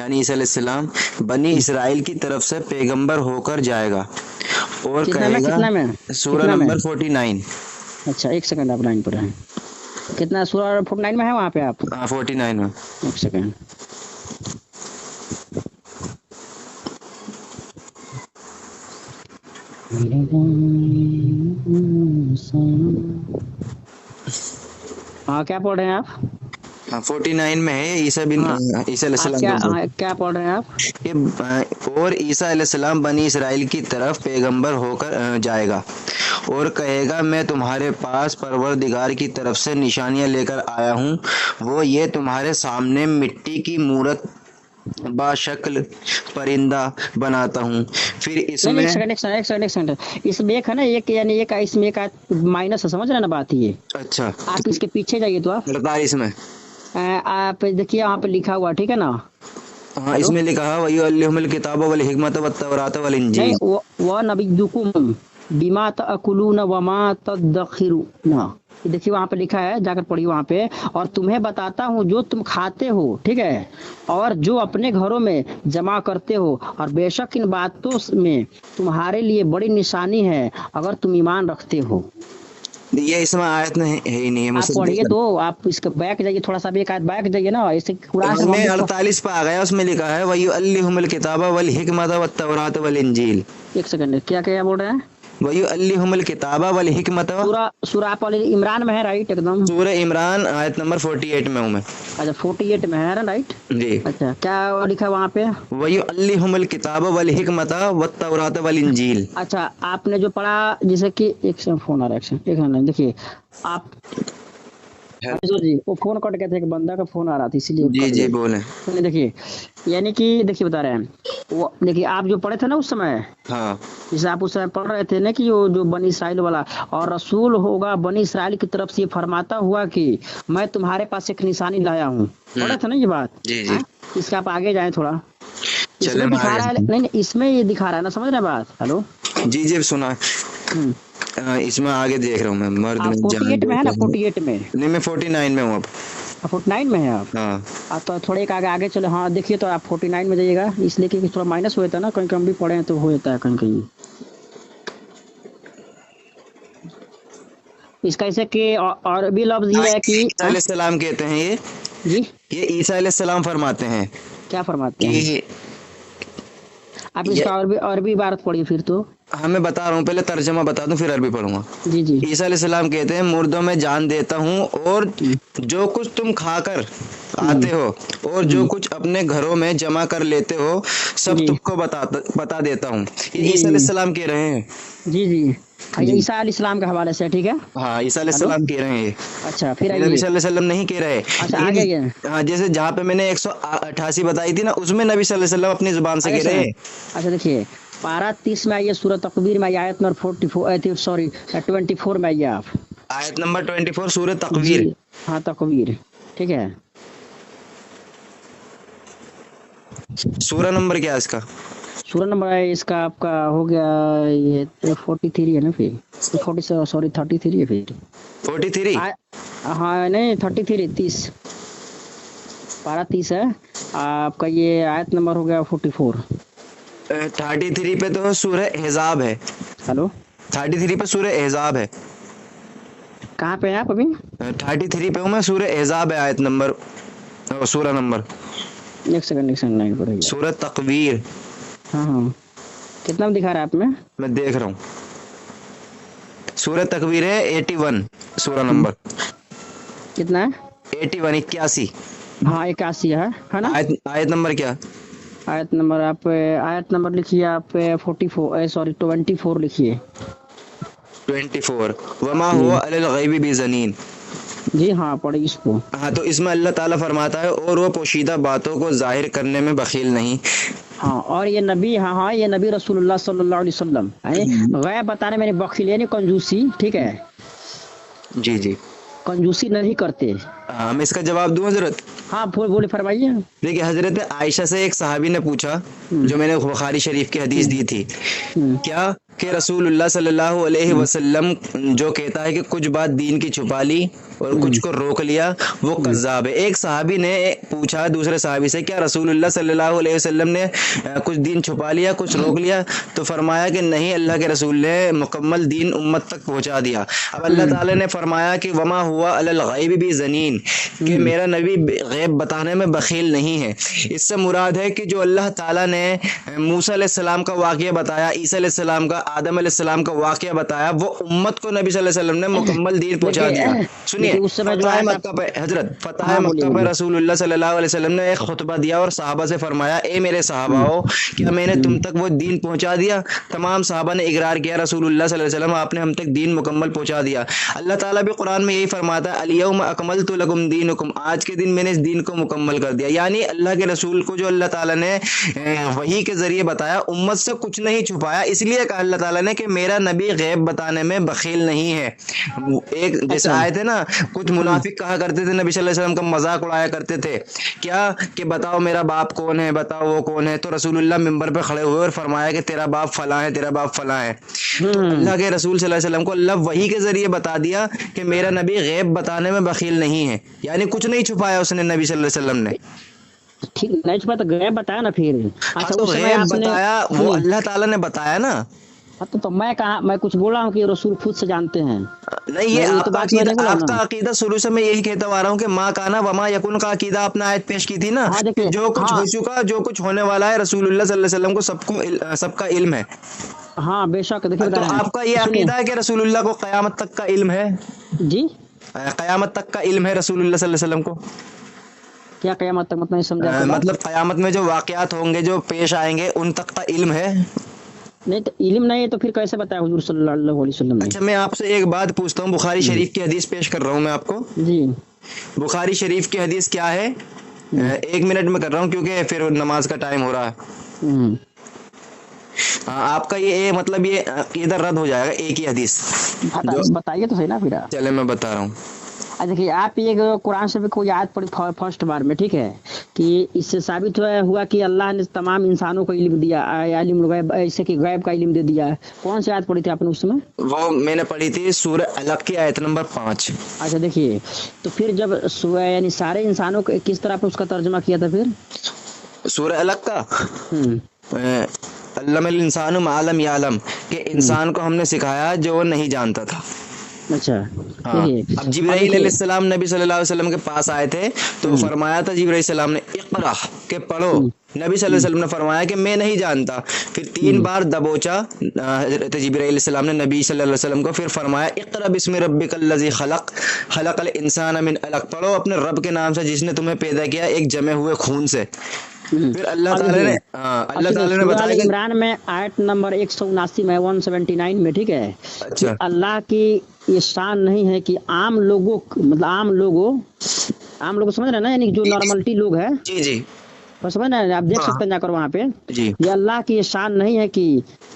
Speaker 1: यानी ईसा अलैहिस्सलाम बनी इसराइल की तरफ से पैगंबर होकर जाएगा और
Speaker 2: कितना में
Speaker 1: सूरह नंबर 49।
Speaker 2: अच्छा एक सेकंड, आप लाइन पर हैं। कितना सूरह 49 में है वहाँ पे आप?
Speaker 1: हाँ 49 में।
Speaker 2: एक सेकंड, हाँ क्या पढ़ रहे हैं आप?
Speaker 1: हाँ 49 में है, ईसा बिन ईसा अलैहिस्सलाम
Speaker 2: क्या पढ़ रहे हैं आप?
Speaker 1: ये और ईसा अलैहिस्सलाम बनी इसराइल की तरफ पैगंबर होकर जाएगा और कहेगा, मैं तुम्हारे पास परवरदिगार की तरफ से निशानियां लेकर आया हूँ, वो ये तुम्हारे सामने मिट्टी की मूरत बाशक्ल परिंदा बनाता हूँ। फिर इसमें
Speaker 2: एक सेकंड, इसमें एक है ना, एक यानी एक इसमें एक माइनस है, समझ रहे ना बात ये।
Speaker 1: अच्छा
Speaker 2: आप इसके पीछे जाइए तो आप
Speaker 1: 48 में
Speaker 2: आप देखिए वहाँ पे लिखा हुआ, ठीक है ना।
Speaker 1: हाँ इसमें लिखा है, वयुअल्लिहुमुल किताब वल हिकमत वत तौरात वल इंजील,
Speaker 2: व नबियुकुम बिमा तअकुलून वमा तदखिरून। देखिए वहाँ पे लिखा है, जाकर पढ़िए वहाँ पे। और तुम्हें बताता हूँ जो तुम खाते हो, ठीक है, और जो अपने घरों में जमा करते हो, और बेशक इन बातों में तुम्हारे लिए बड़ी निशानी है अगर तुम ईमान रखते हो।
Speaker 1: ये इसमें आयत नहीं है ही नहीं है।
Speaker 2: आप पढ़िए तो, आप इसके बैक जाइए, थोड़ा सा भी एक आयत बैक जाइए ना, ऐसे कुरान
Speaker 1: में 48 पे आ गया, उसमें लिखा है वयुअल्लिहुमुल किताब वल हिकमत वत तौरात वल इंजील।
Speaker 2: एक सेकंड, क्या क्या बोल रहे हैं?
Speaker 1: वयुअल्लिहुमुल किताब वल हिकमत,
Speaker 2: सूरह आप इमरान में है, राइट एकदम।
Speaker 1: सूरह इमरान आयत नंबर 48 में हूँ मैं।
Speaker 2: अच्छा 48 में है ना, राइट
Speaker 1: जी।
Speaker 2: अच्छा क्या लिखा वहाँ पे?
Speaker 1: वयुअल्लिहुमुल किताब वल हिकमत वत तौरात वल इंजील।
Speaker 2: अच्छा आपने जो पढ़ा, जैसे कि एक से फोन आ रहा है, एक मिनट देखिए आप जी, वो फोन कट गया था, एक बंदा का फोन आ रहा था इसीलिए।
Speaker 1: जी जी बोले।
Speaker 2: तो देखिए यानी कि देखिए बता रहे हैं, वो देखिए आप जो पढ़े थे ना उस समय,
Speaker 1: हाँ
Speaker 2: जैसे आप उस समय पढ़ रहे थे ना कि वो जो बनी इसराइल वाला, और रसूल होगा बनी इसराइल की तरफ से ये फरमाता हुआ कि मैं तुम्हारे पास एक निशानी लाया हूँ, पढ़े थे ना ये बात?
Speaker 1: जी जी।
Speaker 2: इसका आप आगे जाए थोड़ा, इसमें दिखा रहा है, नहीं इसमें ये दिखा रहा है ना, समझ रहे बात? हेलो जी
Speaker 1: जी सुना। इसमें आगे देख रहा हूँ मैं, मर्द में
Speaker 2: 48 में है ना, 48 में
Speaker 1: नहीं, मैं 49 में हूँ अब।
Speaker 2: 49 में है आप?
Speaker 1: हाँ
Speaker 2: आप तो थोड़े एक आगे चले। हाँ देखिए तो आप 49 में जाइएगा, इसलिए कि थोड़ा माइनस हो जाता है ना, कहीं हम भी पढ़े हैं तो हो जाता है कहीं कहीं। इसका ऐसे कि और भी लफ्ज ये है कि
Speaker 1: ईसा अलैहिस्सलाम कहते हैं ये ईसा अलैहिस्सलाम फरमाते हैं।
Speaker 2: क्या फरमाते हैं? आप इसका और भी इबारत पढ़िए फिर तो।
Speaker 1: हाँ मैं बता रहा हूँ, पहले तर्जमा बता दूं फिर अरबी पढ़ूंगा।
Speaker 2: जी जी।
Speaker 1: ईसा अलैहिस्सलाम कहते हैं, मुर्दों में जान देता हूँ और जो कुछ तुम खाकर آتے ہو اور جو کچھ اپنے گھروں میں جمع کر لیتے ہو سب
Speaker 2: جی
Speaker 1: تم کو بتا دیتا ہوں. یہ
Speaker 2: جی
Speaker 1: عیسیٰ علیہ
Speaker 2: جی
Speaker 1: السلام کہہ رہے ہیں.
Speaker 2: جی جی
Speaker 1: جی
Speaker 2: عیسیٰ علیہ السلام کے حوالے سے، ٹھیک ہے.
Speaker 1: ہاں عیسیٰ علیہ
Speaker 2: ہلو،
Speaker 1: السلام کہہ رہے ہیں.
Speaker 2: اچھا پھر
Speaker 1: یہ نبی
Speaker 2: آئیے.
Speaker 1: صلی اللہ علیہ وسلم نہیں کہہ رہے.
Speaker 2: اچھا
Speaker 1: لیکن
Speaker 2: آگے گئے.
Speaker 1: ہاں جیسے جہاں پہ میں نے 188 بتائی تھی نا اس میں نبی صلی اللہ علیہ وسلم اپنی زبان سے
Speaker 2: اچھا
Speaker 1: کہہ رہے ہیں.
Speaker 2: اچھا دیکھیے پارہ 30 میں آئیے، سورہ تکویر میں آئیے، آیت نمبر 44 سوری 24 میں آئیے آپ.
Speaker 1: آیت نمبر 24 سورہ
Speaker 2: جی
Speaker 1: تکویر.
Speaker 2: ہاں تکویر، ٹھیک ہے.
Speaker 1: سورہ نمبر کیا ہے اس کا؟
Speaker 2: سورہ نمبر ہے اس کا آپ کا ہو گیا یہ 43 ہے نا، پھر 40 سوری 33 ہے پھر.
Speaker 1: 43.
Speaker 2: ہاں نہیں 33 30 پارہ 30 ہے آپ کا. یہ آیت نمبر ہو گیا 44.
Speaker 1: 33 پہ تو سورہ احزاب ہے.
Speaker 2: ہلو
Speaker 1: 33 پہ سورہ احزاب ہے.
Speaker 2: کہاں پہ ہیں آپ ابھی؟
Speaker 1: 33 پہ ہوں میں. سورہ احزاب ہے آیت نمبر، سورہ نمبر.
Speaker 2: ایک سیکنڈ لائن پر رہیے.
Speaker 1: سورہ تکویر.
Speaker 2: ہاں ہاں کتنا میں دکھا رہا ہے آپ
Speaker 1: میں دیکھ رہا ہوں. سورہ تکویر ہے 81 سورہ نمبر.
Speaker 2: کتنا ہے؟
Speaker 1: 81 81.
Speaker 2: ہاں 81 ہے نا.
Speaker 1: آیت نمبر کیا؟
Speaker 2: آیت نمبر آپ آیت نمبر لکھیے آپ 44 سوری 24 لکھیے.
Speaker 1: 24 وما ہوا علی الغیب بزنین.
Speaker 2: جی ہاں پڑھیے اس کو.
Speaker 1: ہاں تو اس میں اللہ تعالیٰ فرماتا ہے اور وہ پوشیدہ باتوں کو ظاہر کرنے میں بخیل نہیں.
Speaker 2: ہاں اور یہ نبی، ہاں یہ نبی رسول اللہ صلی اللہ علیہ وسلم غیب بتانے میں بخیل یعنی کنجوسی، ٹھیک ہے.
Speaker 1: جی جی
Speaker 2: کنجوسی نہیں کرتے.
Speaker 1: میں اس کا جواب دوں حضرت؟
Speaker 2: ہاں بولے فرمائیے.
Speaker 1: دیکھیے حضرت عائشہ سے ایک صحابی نے پوچھا، جو میں نے بخاری شریف کی حدیث دی تھی، کیا کہ رسول اللہ صلی اللہ علیہ وسلم جو کہتا ہے کہ کچھ بات دین کی چھپا لی اور کچھ کو روک لیا وہ کذاب ہے. ایک صحابی نے پوچھا دوسرے صحابی سے، کیا رسول اللہ صلی اللہ علیہ وسلم نے کچھ دین چھپا لیا کچھ روک لیا؟ تو فرمایا کہ نہیں، اللہ کے رسول نے مکمل دین امت تک پہنچا دیا. اب اللہ تعالی نے فرمایا کہ وما ہوا علی الغیب بزنین، کہ میرا نبی غیب بتانے میں بخیل نہیں ہے. اس سے مراد ہے کہ جو اللہ تعالیٰ نے موسیٰ علیہ السلام کا واقعہ بتایا، عیسیٰ علیہ السلام کا، آدم علیہ السلام کا واقعہ بتایا، وہ امت کو نبی صلی اللہ علیہ وسلم نے مکمل دین پہنچا دیا. سنیے فتح مکہ پہ حضرت، فتح مکہ پہ رسول اللہ صلی اللہ علیہ وسلم نے ایک خطبہ دیا اور صحابہ سے فرمایا، اے میرے صحاباؤ، کیا میں نے تم تک وہ دین پہنچا دیا؟ تمام صحابہ نے اقرار کیا، رسول اللہ صلی اللہ علیہ وسلم آپ نے ہم تک دین مکمل پہنچا دیا. اللہ تعالیٰ بھی قرآن میں یہی فرماتا ہے، الیوم اکملت لکم دینکم، آج کے دن میں نے اس دین کو مکمل کر دیا. یعنی اللہ کے رسول کو جو اللہ تعالیٰ نے وحی کے ذریعے بتایا، امت سے کچھ نہیں چھپایا. اس لیے کہا اللہ تعالیٰ نے کہ میرا نبی غیب بتانے میں بخیل نہیں ہے. ایک جیسے آئے تھے نا، کچھ منافق کہا کرتے تھے نبی صلی اللہ علیہ وسلم کا مذاق اڑایا کرتے تھے، کیا کہ بتاؤ میرا باپ کون ہے، بتاؤ وہ کون ہے. تو رسول اللہ ممبر پہ کھڑے ہوئے اور فرمایا کہ تیرا باپ فلاں ہے، تیرا باپ فلاں ہے. تو اللہ کے رسول صلی اللہ علیہ وسلم کو اللہ وحی کے ذریعے بتا دیا کہ میرا نبی غیب بتانے میں بخیل نہیں ہے. یعنی کچھ نہیں چھپایا اس نے نبی صلی اللہ علیہ وسلم نے.
Speaker 2: ٹھیک نہیں چھپا تو غیب بتایا نا پھر. اچھا
Speaker 1: تو غیب بتایا وہ اللہ تعالیٰ نے بتایا نا.
Speaker 2: تو میں کہا، میں کچھ بولا ہوں کہ رسول خود سے جانتے ہیں؟
Speaker 1: نہیں، یہ آپ کا عقیدہ شروع سے میں یہی کہتا آ رہا ہوں کہ ماں کانا وما یکن کا عقیدہ اپنا آیت پیش کی تھی نا، جو کچھ ہو چکا جو کچھ ہونے والا ہے رسول اللہ صلی اللہ علیہ وسلم کو سب کا علم ہے.
Speaker 2: ہاں بے شک. دیکھیے
Speaker 1: تو آپ کا یہ عقیدہ ہے کہ رسول اللہ کو قیامت تک کا علم ہے؟
Speaker 2: جی
Speaker 1: قیامت تک کا علم ہے رسول اللہ صلی اللہ علیہ وسلم کو.
Speaker 2: کیا قیامت تک مطلب سمجھا؟
Speaker 1: مطلب قیامت میں جو واقعات ہوں گے جو پیش آئیں گے ان تک کا علم ہے؟
Speaker 2: نہیں تو علم نہیں ہے تو پھر کیسے بتایا حضور صلی اللہ علیہ وسلم نے؟
Speaker 1: اچھا میں آپ سے ایک بات پوچھتا ہوں، بخاری شریف کی حدیث پیش کر رہا ہوں میں آپ کو.
Speaker 2: جی
Speaker 1: بخاری شریف کی حدیث کیا ہے؟ 1 منٹ میں کر رہا ہوں کیونکہ پھر نماز کا ٹائم ہو رہا ہے. آپ کا یہ مطلب یہ ادھر رد ہو جائے گا ایک ہی حدیث.
Speaker 2: بتائیے تو صحیح نا پھر.
Speaker 1: چلے میں بتا رہا ہوں.
Speaker 2: دیکھیے آپ یہ قرآن سے بھی کوئی آیت پڑھی فرسٹ بار میں، ٹھیک ہے، کہ اس سے ثابت ہوا کہ اللہ نے تمام انسانوں کو علم دیا، علم غیب، ایسے کہ غیب کا علم دے دیا. کون سی آیت پڑھی تھی آپ نے اس میں؟
Speaker 1: وہ میں نے پڑھی تھی سورہ الگ کی آیت نمبر 5. اچھا
Speaker 2: دیکھیے تو پھر جب یعنی سارے انسانوں کو کس طرح پہ اس کا ترجمہ کیا تھا پھر
Speaker 1: سورہ الگ کا؟ علم الانسان ما لم یعلم، کہ انسان کو ہم نے سکھایا جو وہ نہیں جانتا تھا.
Speaker 2: اچھا
Speaker 1: اب جبرائیل علیہ السلام نبی صلی اللہ علیہ وسلم کے پاس آئے تھے تو فرمایا تھا جبرائیل علیہ السلام نے اقرا، کہ پڑھو. نبی صلی اللہ علیہ وسلم نے فرمایا کہ میں نہیں جانتا. پھر 3 بار دبوچا حضرت جبرائیل علیہ السلام نے نبی صلی اللہ علیہ وسلم کو. پھر فرمایا اقرأ بسم ربک الذی خلق خلق الانسان من علق. پڑھو اپنے رب کے نام سے جس نے تمہیں پیدا کیا ایک جمے ہوئے خون سے. پھر اللہ تعالی نے بتایا کہ
Speaker 2: عمران میں آیت نمبر 179 میں 179 میں ٹھیک ہے.
Speaker 1: اچھا
Speaker 2: اللہ کی یہ شان نہیں ہے کہ عام لوگوں مطلب عام لوگوں سمجھ رہے ہیں نا, یعنی جو نارملٹی لوگ ہے
Speaker 1: جی جی
Speaker 2: سمجھ رہے ہیں, آپ دیکھ سکتے ہیں جا کر وہاں پہ.
Speaker 1: جی
Speaker 2: یہ اللہ کی یہ شان نہیں ہے کہ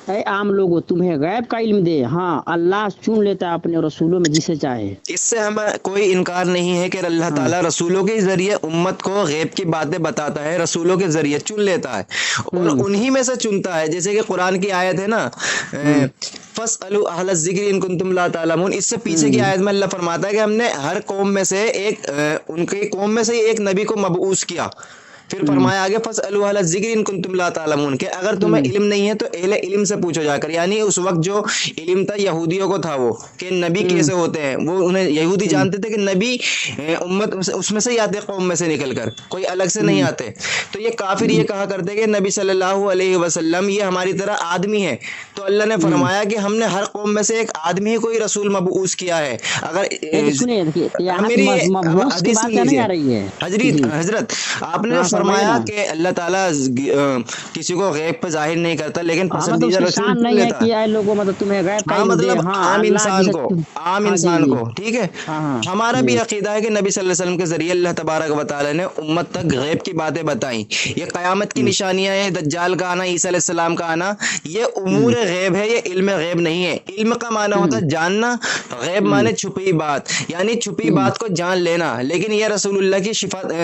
Speaker 2: اے عام لوگوں تمہیں غیب کا علم دے. ہاں اللہ چن لیتا ہے اپنے رسولوں میں جسے چاہے.
Speaker 1: اس سے ہمیں کوئی انکار نہیں ہے کہ اللہ تعالیٰ رسولوں کے ذریعے امت کو غیب کی باتیں بتاتا ہے, رسولوں کے ذریعے چن لیتا ہے اور انہی میں سے چنتا ہے. جیسے کہ قرآن کی آیت ہے نا فَاسْأَلُوا أَهْلَ الذِّكْرِ إِن كُنتُمْ لَا تَعْلَمُونَ. اس سے پیچھے کی آیت میں اللہ فرماتا ہے کہ ہم نے ہر قوم میں سے ان کی قوم میں سے ایک نبی کو مبعوث کیا. پھر فرمایا آگے فَاسْأَلُوا أَهْلَ الذِّكْرِ إِن كُنتُمْ لَا تَعْلَمُونَ کہ اگر تمہیں علم نہیں ہے تو اہل علم سے پوچھو جا کر. یعنی اس وقت جو علم تھا یہودیوں کو تھا وہ کہ نبی کیسے ہوتے ہیں, وہ انہیں یہودی جانتے تھے کہ نبی امت اس میں سے ہی آتے, قوم میں سے نکل کر, کوئی الگ سے نہیں آتے. تو یہ کافر یہ کہا کرتے کہ نبی صلی اللہ علیہ وسلم یہ ہماری طرح آدمی ہے. تو اللہ نے فرمایا کہ ہم نے ہر قوم میں سے ایک آدمی ہی کوئی رسول مبعوث کیا ہے. اگر میری حدیث سن لیجیے حضرت, آپ نے فرمایا کہ اللہ تعالیٰ کسی کو غیب پہ ظاہر نہیں کرتا لیکن پسندیدہ رسول
Speaker 2: نہیں ہے کہ لوگوں مطلب تمہیں غیب کا
Speaker 1: مطلب عام انسان کو ٹھیک ہے. ہمارا بھی عقیدہ ہے کہ نبی صلی اللہ علیہ وسلم کے ذریعے اللہ تبارک و تعالیٰ نے امت تک غیب کی باتیں بتائیں. یہ قیامت کی نشانیاں ہیں, دجال کا آنا, عیسیٰ علیہ السلام کا آنا, یہ امور غیب ہے, یہ علم غیب نہیں ہے. علم کا معنی ہوتا ہے جاننا, غیب معنی چھپی بات, یعنی چھپی بات کو جان لینا. لیکن یہ رسول اللہ کی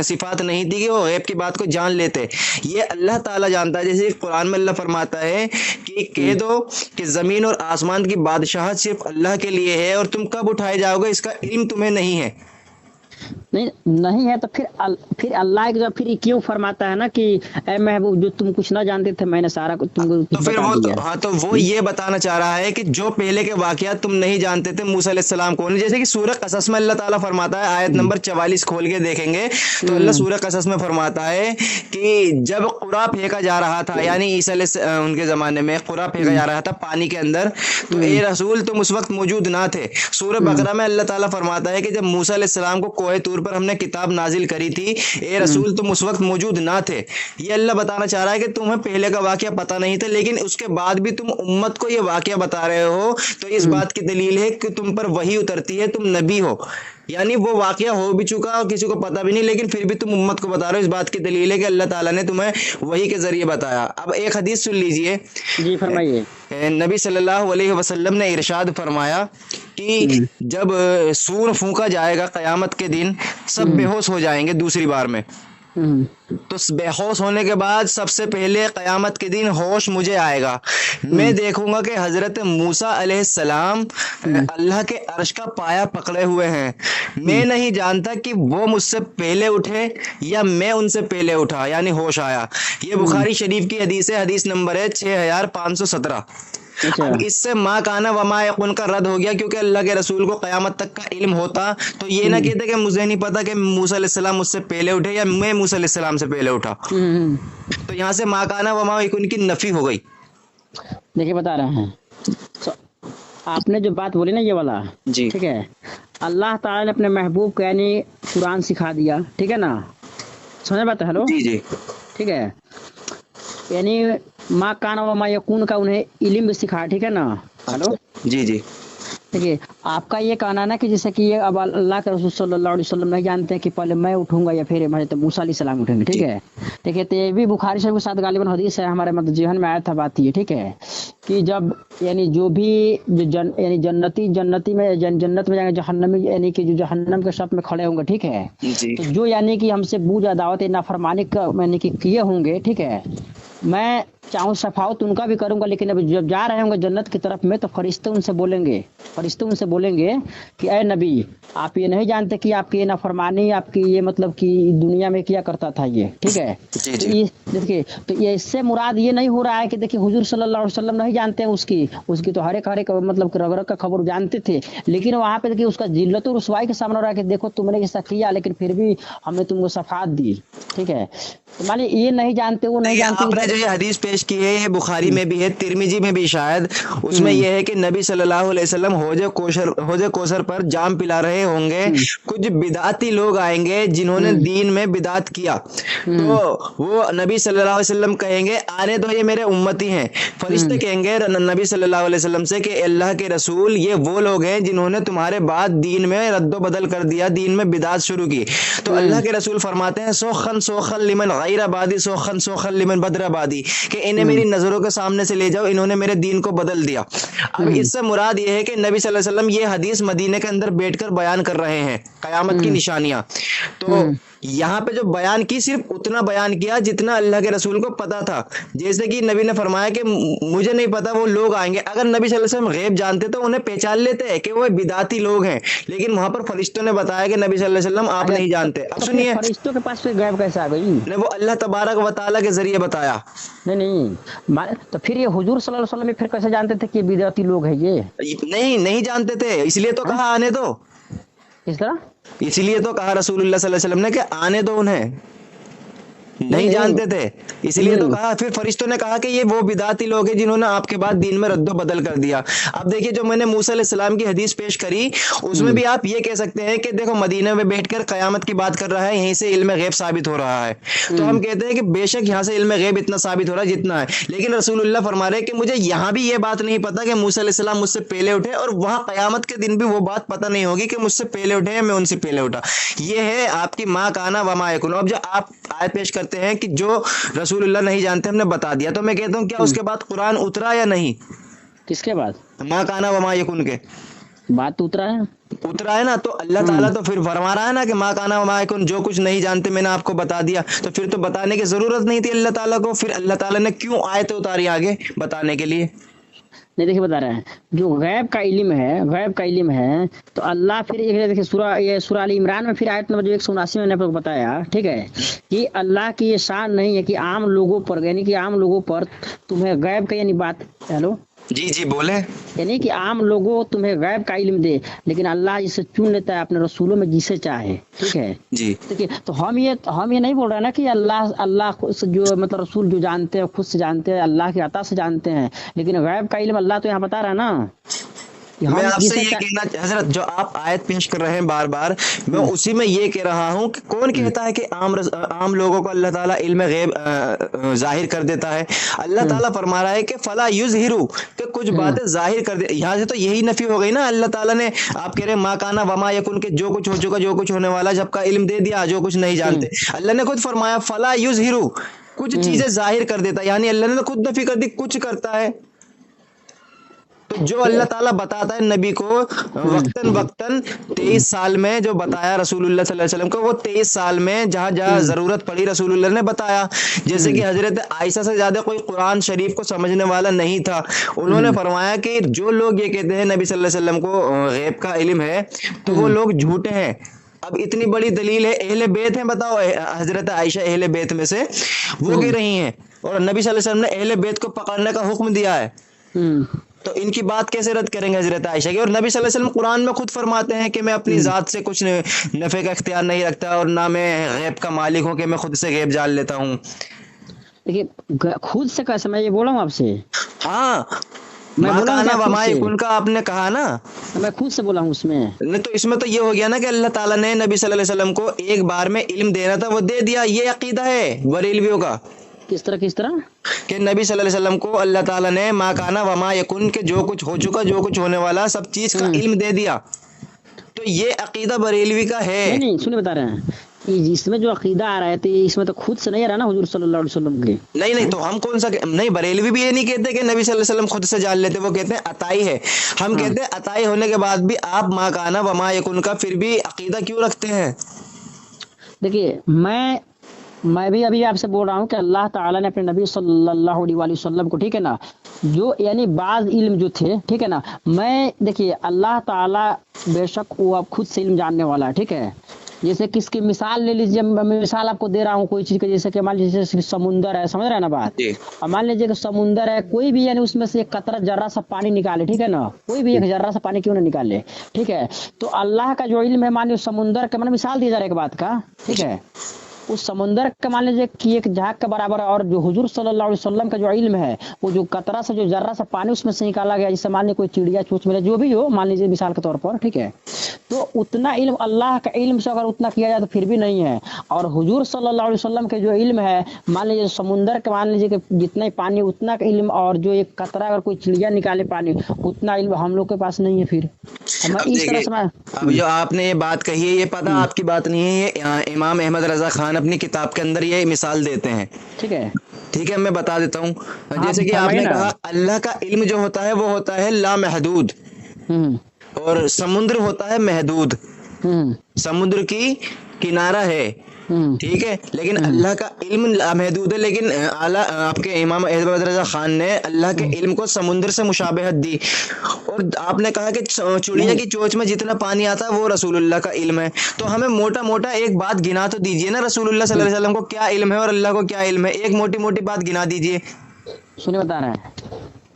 Speaker 1: صفات نہیں تھی کہ وہ غیب کی بات کو جان لیتے. یہ اللہ تعالیٰ جانتا ہے. جیسے قرآن میں اللہ فرماتا ہے کہ کہہ دو کہ زمین اور آسمان کی بادشاہت صرف اللہ کے لیے ہے اور تم کب اٹھائے جاؤ گے اس کا علم تمہیں نہیں ہے.
Speaker 2: نہیں ہے تو پھر اللہ جو پھر کیوں فرماتا ہے نا کہ اے محبوب جو تم کچھ نہ جانتے تھے میں نے سارا کچھ تم کو
Speaker 1: پھر وہ یہ بتانا چاہ رہا ہے کہ جو پہلے کے واقعات تم نہیں جانتے تھے موسیٰ علیہ السلام کون. جیسے کہ سورہ قصص میں اللہ تعالیٰ فرماتا ہے, آیت نمبر 44 کھول کے دیکھیں گے تو اللہ سورہ قصص میں فرماتا ہے کہ جب قرا پھینکا جا رہا تھا, یعنی عیسیٰ علیہ ان کے زمانے میں قرا پھینکا جا رہا تھا پانی کے اندر, تو اے رسول تم اس وقت موجود نہ تھے. سورہ بقرہ میں اللہ تعالیٰ فرماتا ہے کہ جب موسیٰ علیہ السلام کو کوہ طور پر ہم نے کتاب نازل کری تھی, اے رسول تم اس وقت موجود نہ تھے. یہ اللہ بتانا چاہ رہا ہے کہ تمہیں پہلے کا واقعہ پتہ نہیں تھا لیکن اس کے بعد بھی تم امت کو یہ واقعہ بتا رہے ہو, تو اس بات کی دلیل ہے کہ تم پر وحی اترتی ہے, تم نبی ہو. یعنی وہ واقعہ ہو بھی چکا اور کسی کو پتہ بھی نہیں لیکن پھر بھی تم امت کو بتا رہے ہو. اس بات کی دلیل ہے کہ اللہ تعالیٰ نے تمہیں وحی کے ذریعے بتایا. اب ایک حدیث سن لیجئے.
Speaker 2: جی فرمائیے.
Speaker 1: نبی صلی اللہ علیہ وسلم نے ارشاد فرمایا کہ جب سور پھونکا جائے گا قیامت کے دن سب بے ہوش ہو جائیں گے دوسری بار میں, تو بے ہوش ہونے کے بعد سب سے پہلے قیامت کے دن ہوش مجھے آئے گا. میں دیکھوں گا کہ حضرت موسیٰ علیہ السلام اللہ کے عرش کا پایا پکڑے ہوئے ہیں. میں نہیں جانتا کہ وہ مجھ سے پہلے اٹھے یا میں ان سے پہلے اٹھا, یعنی ہوش آیا. یہ بخاری شریف کی حدیث ہے, حدیث نمبر ہے 6517. اب اس سے ما کانا وما یکون کا رد ہو گیا, کیونکہ اللہ کے رسول کو قیامت تک کا علم ہوتا تو یہ نہ کہتے کہ مجھے نہیں پتا کہ موسیٰ علیہ السلام مجھ سے پہلے اٹھے یا میں موسیٰ علیہ السلام سے پہلے اٹھا. تو یہاں سے ما کانا وما یکون کی نفی ہو گئی.
Speaker 2: دیکھیں بتا رہے ہیں آپ نے جو بات بولی نا یہ والا,
Speaker 1: جی
Speaker 2: ٹھیک ہے, اللہ تعالیٰ نے اپنے محبوب کو یعنی قرآن سکھا دیا, ٹھیک ہے نا, سمجھ بات ہے. ہلو
Speaker 1: جی جی
Speaker 2: ٹھیک ہے, یعنی ما کانا و ما یکون کا انہیں علم بھی سکھا, ٹھیک ہے نا. ہلو
Speaker 1: جی جی
Speaker 2: دیکھیے آپ کا یہ کہنا نا کہ جیسے کہ یہ اب اللہ کے رسول صلی اللہ علیہ وسلم نہیں جانتے کہ پہلے میں اٹھوں گا یا پھر حضرت موسیٰ علیہ السلام اٹھیں گے, ٹھیک ہے. دیکھیے تو یہ بھی بخاری شریف کے ساتھ غالباً حدیث ہے, ہمارے مطلب ذہن میں آیا تھا بات یہ, ٹھیک ہے, کہ جب یعنی جو بھی یعنی جنتی میں جنت میں جائیں گے, جہنمی یعنی کہ جو جہنم کے صف میں کھڑے ہوں گے, ٹھیک ہے, تو جو یعنی کہ ہم سے بوجھ دعوت نافرمانی کا یعنی کہ کیے ہوں گے, ٹھیک ہے, میں चाहूँ सफावत उनका भी करूंगा, लेकिन अब जब जा रहे होंगे जन्नत की तरफ में तो फरिश्ते उनसे बोलेंगे कि अय नबी, आप ये नहीं जानते कि आपकी ये नाफरमानी, आपकी ये मतलब कि दुनिया में क्या करता था ये, ठीक है।
Speaker 1: जी
Speaker 2: तो
Speaker 1: जी
Speaker 2: ये देखिए, तो ये इससे मुराद ये नहीं हो रहा है कि देखिए हुजूर सल्लल्लाहु अलैहि वसल्लम नहीं जानते हैं उसकी तो हर एक मतलब कि रग रग का खबर जानते थे, लेकिन वहाँ पे देखिए उसका जिल्लत और रुसवाई के सामने हो रहा है कि देखो तुमने ऐसा किया लेकिन फिर भी हमने तुमको सफात दी, ठीक है। तो मान लीजिए ये नहीं जानते, वो नहीं जानते।
Speaker 1: आपने जो ये हदीस पेश की है ये बुखारी में भी है, तिरमिजी में भी शायद, उसमें यह है कि नबी सल्लल्लाहु अलैहि वसल्लम हौज कौसर पर जाम पिला रहे होंगे, कुछ बिदाती लोग आएंगे जिन्होंने दीन में बिदात किया, तो वो नबी सल्लल्लाहु अलैहि वसल्लम कहेंगे आने दो, ये मेरे उम्मती हैं। फरिश्ते कहेंगे नबी सल्लल्लाहु अलैहि वसल्लम से कि अल्लाह के रसूल, ये वो लोग हैं जिन्होंने तुम्हारे बाद दीन में रद्दो बदल कर दिया, दीन में बिदात शुरू की। तो अल्लाह के रसूल फरमाते हैं सोखन सोखन लिमन गैराबादी सोखन सोखन लिमन बदराबादी, कि इन्हें मेरी नजरों के सामने से ले जाओ, इन्होंने मेरे दीन को बदल दिया। अब इससे मुराद ये है कि नबी सल्लल्लाहु अलैहि वसल्लम ये हदीस मदीने के अंदर बैठकर बयान कर रहे हैं कयामत की निशानियां। तो यहाँ पे जो बयान की, सिर्फ उतना बयान किया जितना अल्लाह के रसूल को पता था। जैसे कि नबी ने फरमाया कि मुझे नहीं पता वो लोग आएंगे, अगर नबी सल्लल्लाहु अलैहि वसल्लम गैब जानते तो उन्हें पहचान लेते कि वो बिदाती लोग हैं, लेकिन वहां पर फरिश्तों ने बताया कि नबी सल्लल्लाहु अलैहि वसल्लम आप नहीं जानते। अब
Speaker 2: तो
Speaker 1: सुनिए,
Speaker 2: फरिश्तों के पास फिर गैब कैसे आ गई?
Speaker 1: ने वो अल्लाह तबारक व तआला के जरिए बताया।
Speaker 2: नहीं, तो फिर ये हुजूर सल्लल्लाहु अलैहि वसल्लम फिर कैसे जानते थे कि ये बिदअती लोग हैं ये?
Speaker 1: नहीं जानते थे, इसलिए तो कहा आने दो,
Speaker 2: किस तरह?
Speaker 1: इसलिए तो कहा रसूलुल्लाह सल्लल्लाहु अलैहि वसल्लम ने कि आने दो उन्हें, नहीं जानते थे इसलिए तो कहा। फिर फरिश्तों ने कहा कि ये वो बिदाती लोग हैं जिन्होंने आपके बाद दीन में रद्दो बदल कर दिया। अब देखिए, जो मैंने मूसा अलैहिस्सलाम की हदीस पेश करी उसमें भी आप ये कह सकते हैं कि देखो मदीने में बैठकर कयामत की बात कर रहा है, यहीं से इल्म गैब साबित हो रहा है। तो हम कहते हैं कि बेशक यहाँ से इल्म गैब इतना साबित हो रहा है जितना है, लेकिन रसूलुल्लाह फरमा रहे हैं कि मुझे यहाँ भी ये बात नहीं पता कि मूसा अलैहिस्सलाम मुझसे पहले उठे, और वहां कयामत के दिन भी वो बात पता नहीं होगी कि मुझसे पहले उठे या मैं उनसे पहले उठा। ये है आपकी माँ काना वमा यकुन। अब जो आप आयत पेश करते हैं कि जो रसूलुल्लाह नहीं जानते हमने बता दिया, तो मैं कहता हूं क्या उसके बाद कुरान उतरा या नहीं?
Speaker 2: किसके बाद?
Speaker 1: माँ काना वमा यकुन के
Speaker 2: बात उतरा है
Speaker 1: ना। तो अल्लाह ताला तो फिर फरमा रहा है ना कि माँ काना वमा यकुन, जो कुछ नहीं जानते मैंने आपको बता दिया, तो फिर तो बताने की जरूरत नहीं थी अल्लाह ताला को। फिर अल्लाह ताला ने क्यों आयतें उतारी आगे बताने के लिए?
Speaker 2: नहीं, देखिए बता रहे हैं, जो गैब का इल्म है तो अल्लाह फिर देखिए सूरह अल इमरान में फिर आयत नंबर 179 में मैंने आपको बताया, ठीक है, कि अल्लाह की ये शान नहीं है कि आम लोगों पर, यानी कि आम लोगों पर तुम्हें गैब का, यानी बात, हेलो
Speaker 1: जी बोले,
Speaker 2: यानी कि आम लोगों तुम्हें गैब का इल्म दे, लेकिन अल्लाह जिसे चुन लेता है अपने रसूलों में जिसे चाहे, ठीक है
Speaker 1: जी।
Speaker 2: देखिए, तो हम ये नहीं बोल रहे ना कि अल्लाह खुद से, जो मतलब रसूल जो जानते हैं खुद से जानते हैं, अल्लाह की अता से जानते हैं, लेकिन गैब का इल्म अल्लाह तो यहाँ बता रहा है ना।
Speaker 1: मैं आपसे ये कहना, हजरत जो आप आयत पेश कर रहे हैं बार बार, मैं उसी में ये कह रहा हूँ कि कौन कहता है कि आम लोगों को अल्लाह ताला इल्म गैब जाहिर कर देता है? अल्लाह ताला फरमा रहा है कि फला युज़हिरु, कि कुछ बातें जाहिर कर दे। यहाँ से तो यही नफी हो गई ना, अल्लाह ताला ने, आप कह रहे हैं माँ काना वमा यकुन के, जो कुछ हो चुका, जो कुछ होने वाला, सबका इल्म दे दिया, जो कुछ नहीं जानते। अल्लाह ने खुद फरमाया फला युज़हिरु, कुछ चीजें जाहिर कर देता, यानी अल्लाह ने तो खुद नफी कर दी, कुछ करता है। तो जो अल्लाह ताला बताता है नबी को वक्तन 23 साल में, जो बताया रसूलुल्लाह सल्लल्लाहु अलैहि वसल्लम को, वो 23 साल में जहां जहां जरूरत पड़ी रसूलुल्लाह ने बताया। जैसे कि हजरत आयशा से ज्यादा कोई कुरान शरीफ को समझने वाला नहीं था। उन्होंने फरमाया कि जो लोग ये कहते हैं नबी सल्लल्लाहु अलैहि वसल्लम को गैब का इल्म है, तो वो लोग झूठे हैं। अब इतनी बड़ी दलील है, अहले बैत हैं, बताओ, हजरत आयशा अहले बैत में से वो कह रही हैं, और नबी सल्लल्लाहु अलैहि वसल्लम ने अहले बैत को पकड़ने का हुक्म दिया है। तो इनकी बात कैसे रद्द करेंगे हजरत आयशा की? और नबी सल्लल्लाहु अलैहि वसल्लम कुरान में खुद फरमाते हैं कि मैं अपनी ज़ात से कुछ नफ़े का इख्तियार नहीं रखता, और ना मैं गैब का मालिक हूँ कि मैं खुद से गैब जान लेता हूँ।
Speaker 2: देखिए, खुद से कैसे, मैं ये बोला हूँ आपसे,
Speaker 1: हाँ,
Speaker 2: मैं बोला ना
Speaker 1: वमा यकुन का आपने कहा ना,
Speaker 2: मैं खुद से बोला हूँ उसमें।
Speaker 1: नहीं, तो इसमें तो ये हो गया ना कि अल्लाह ताला ने नबी सल्लल्लाहु अलैहि वसल्लम को एक बार में इल्म देना था, वो दे दिया। ये अकीदा है बरेलवियों का।
Speaker 2: किस तरह
Speaker 1: कि नबी सल्लल्लाहु अलैहि वसल्लम को अल्लाह ताला ने मा काना वमा यकुन के, जो कुछ हो चुका, जो कुछ होने वाला, सब चीज का इल्म दे दिया। तो ये अकीदा बरेलवी का है।
Speaker 2: नहीं, सुनिए, बता रहे हैं, इसमें जो अकीदा आ रहा है, तो इसमें तो खुद से नहीं आ रहा ना हुजूर सल्लल्लाहु अलैहि वसल्लम के।
Speaker 1: नहीं, तो हम कौन सा, नहीं, बरेलवी भी ये नहीं कहते कि नबी सल्लल्लाहु अलैहि वसल्लम खुद से जान लेते, वो कहते हैं अताई है। हम कहते हैं अताई होने के बाद भी आप मा काना वमा यकुन का फिर भी अकीदा क्यों रखते हैं?
Speaker 2: देखिए, मैं भी अभी आपसे बोल रहा हूँ कि अल्लाह ताला ने अपने नबी सल्लल्लाहु अलैहि वसल्लम को, ठीक है ना, जो यानी बाज इल्म जो थे, ठीक है ना, मैं देखिए अल्लाह ताला बेशक वो अब खुद से इल्म जानने वाला है, ठीक है। जैसे किसकी मिसाल ले लीजिए, मैं मिसाल आपको दे रहा हूँ कोई चीज की, जैसे कि मान लीजिए जैसे समुंदर है, समझ रहे हैं ना बात।
Speaker 1: जी
Speaker 2: अब मान लीजिए कि समुंदर है, कोई भी यानी उसमें से एक कतरा जर्रा सा पानी निकाले, ठीक है ना, कोई भी एक जर्रा सा पानी क्यों ना निकाले, ठीक है। तो अल्लाह का जो इल्म है, मान लीजिए समुंदर का, मैंने मिसाल दिया जा रहा है एक बात का, ठीक है, उस समुंदर का मान लीजिए कि एक झाग के बराबर है, और जो हुजूर सल्लल्लाहु अलैहि वसल्लम का जो इल्म है, वो जो कतरा से जो जर्रा सा पानी उसमें से निकाला गया, जैसे मान लीजिए कोई चिड़िया चूच मिले जो भी हो, मान लीजिए मिसाल के तौर पर, ठीक है, तो उतना इल्म अल्लाह का इल्म से अगर उतना किया जाए तो फिर भी नहीं है। और हुजूर सल्लल्लाहु अलैहि वसल्लम के जो इल्म है, मान लीजिए समुंदर के, मान लीजिए कि जितना ही पानी उतना का इल्म, और जो एक कतरा अगर कोई चिड़िया निकाले पानी, उतना इल्म हम लोग के पास नहीं है। फिर
Speaker 1: अब
Speaker 2: इस तरह से मैं
Speaker 1: अब जो आपने ये बात कही है, ये पता आपकी बात नहीं है, ये इमाम अहमद रजा खान अपनी किताब के अंदर ये मिसाल देते हैं,
Speaker 2: ठीक है,
Speaker 1: ठीक है, मैं बता देता हूँ।
Speaker 2: हाँ,
Speaker 1: जैसे कि
Speaker 2: फरमाइए
Speaker 1: आपने
Speaker 2: ना।
Speaker 1: कहा अल्लाह का इल्म जो होता है वो होता है लामहदूद,
Speaker 2: हम्म
Speaker 1: और समुद्र होता है महदूद,
Speaker 2: हम्म
Speaker 1: समुद्र की किनारा है,
Speaker 2: हम्म
Speaker 1: ठीक है, लेकिन अल्लाह का इल्म लामहदूद है। लेकिन आला आपके इमाम अहमद रजा खान ने अल्लाह के इल्म को समुद्र से मुशाबहत दी। और आपने कहा कि चिड़िया की चोंच में जितना पानी आता है वो रसूलुल्लाह का इल्म है। तो हमें मोटा मोटा एक बात गिना तो दीजिए ना, रसूलुल्लाह सल्लल्लाहु अलैहि वसल्लम को क्या इल्म है और अल्लाह को क्या इल्म है, एक मोटी मोटी बात गिना दीजिए।
Speaker 2: सुनिए बता रहे हैं,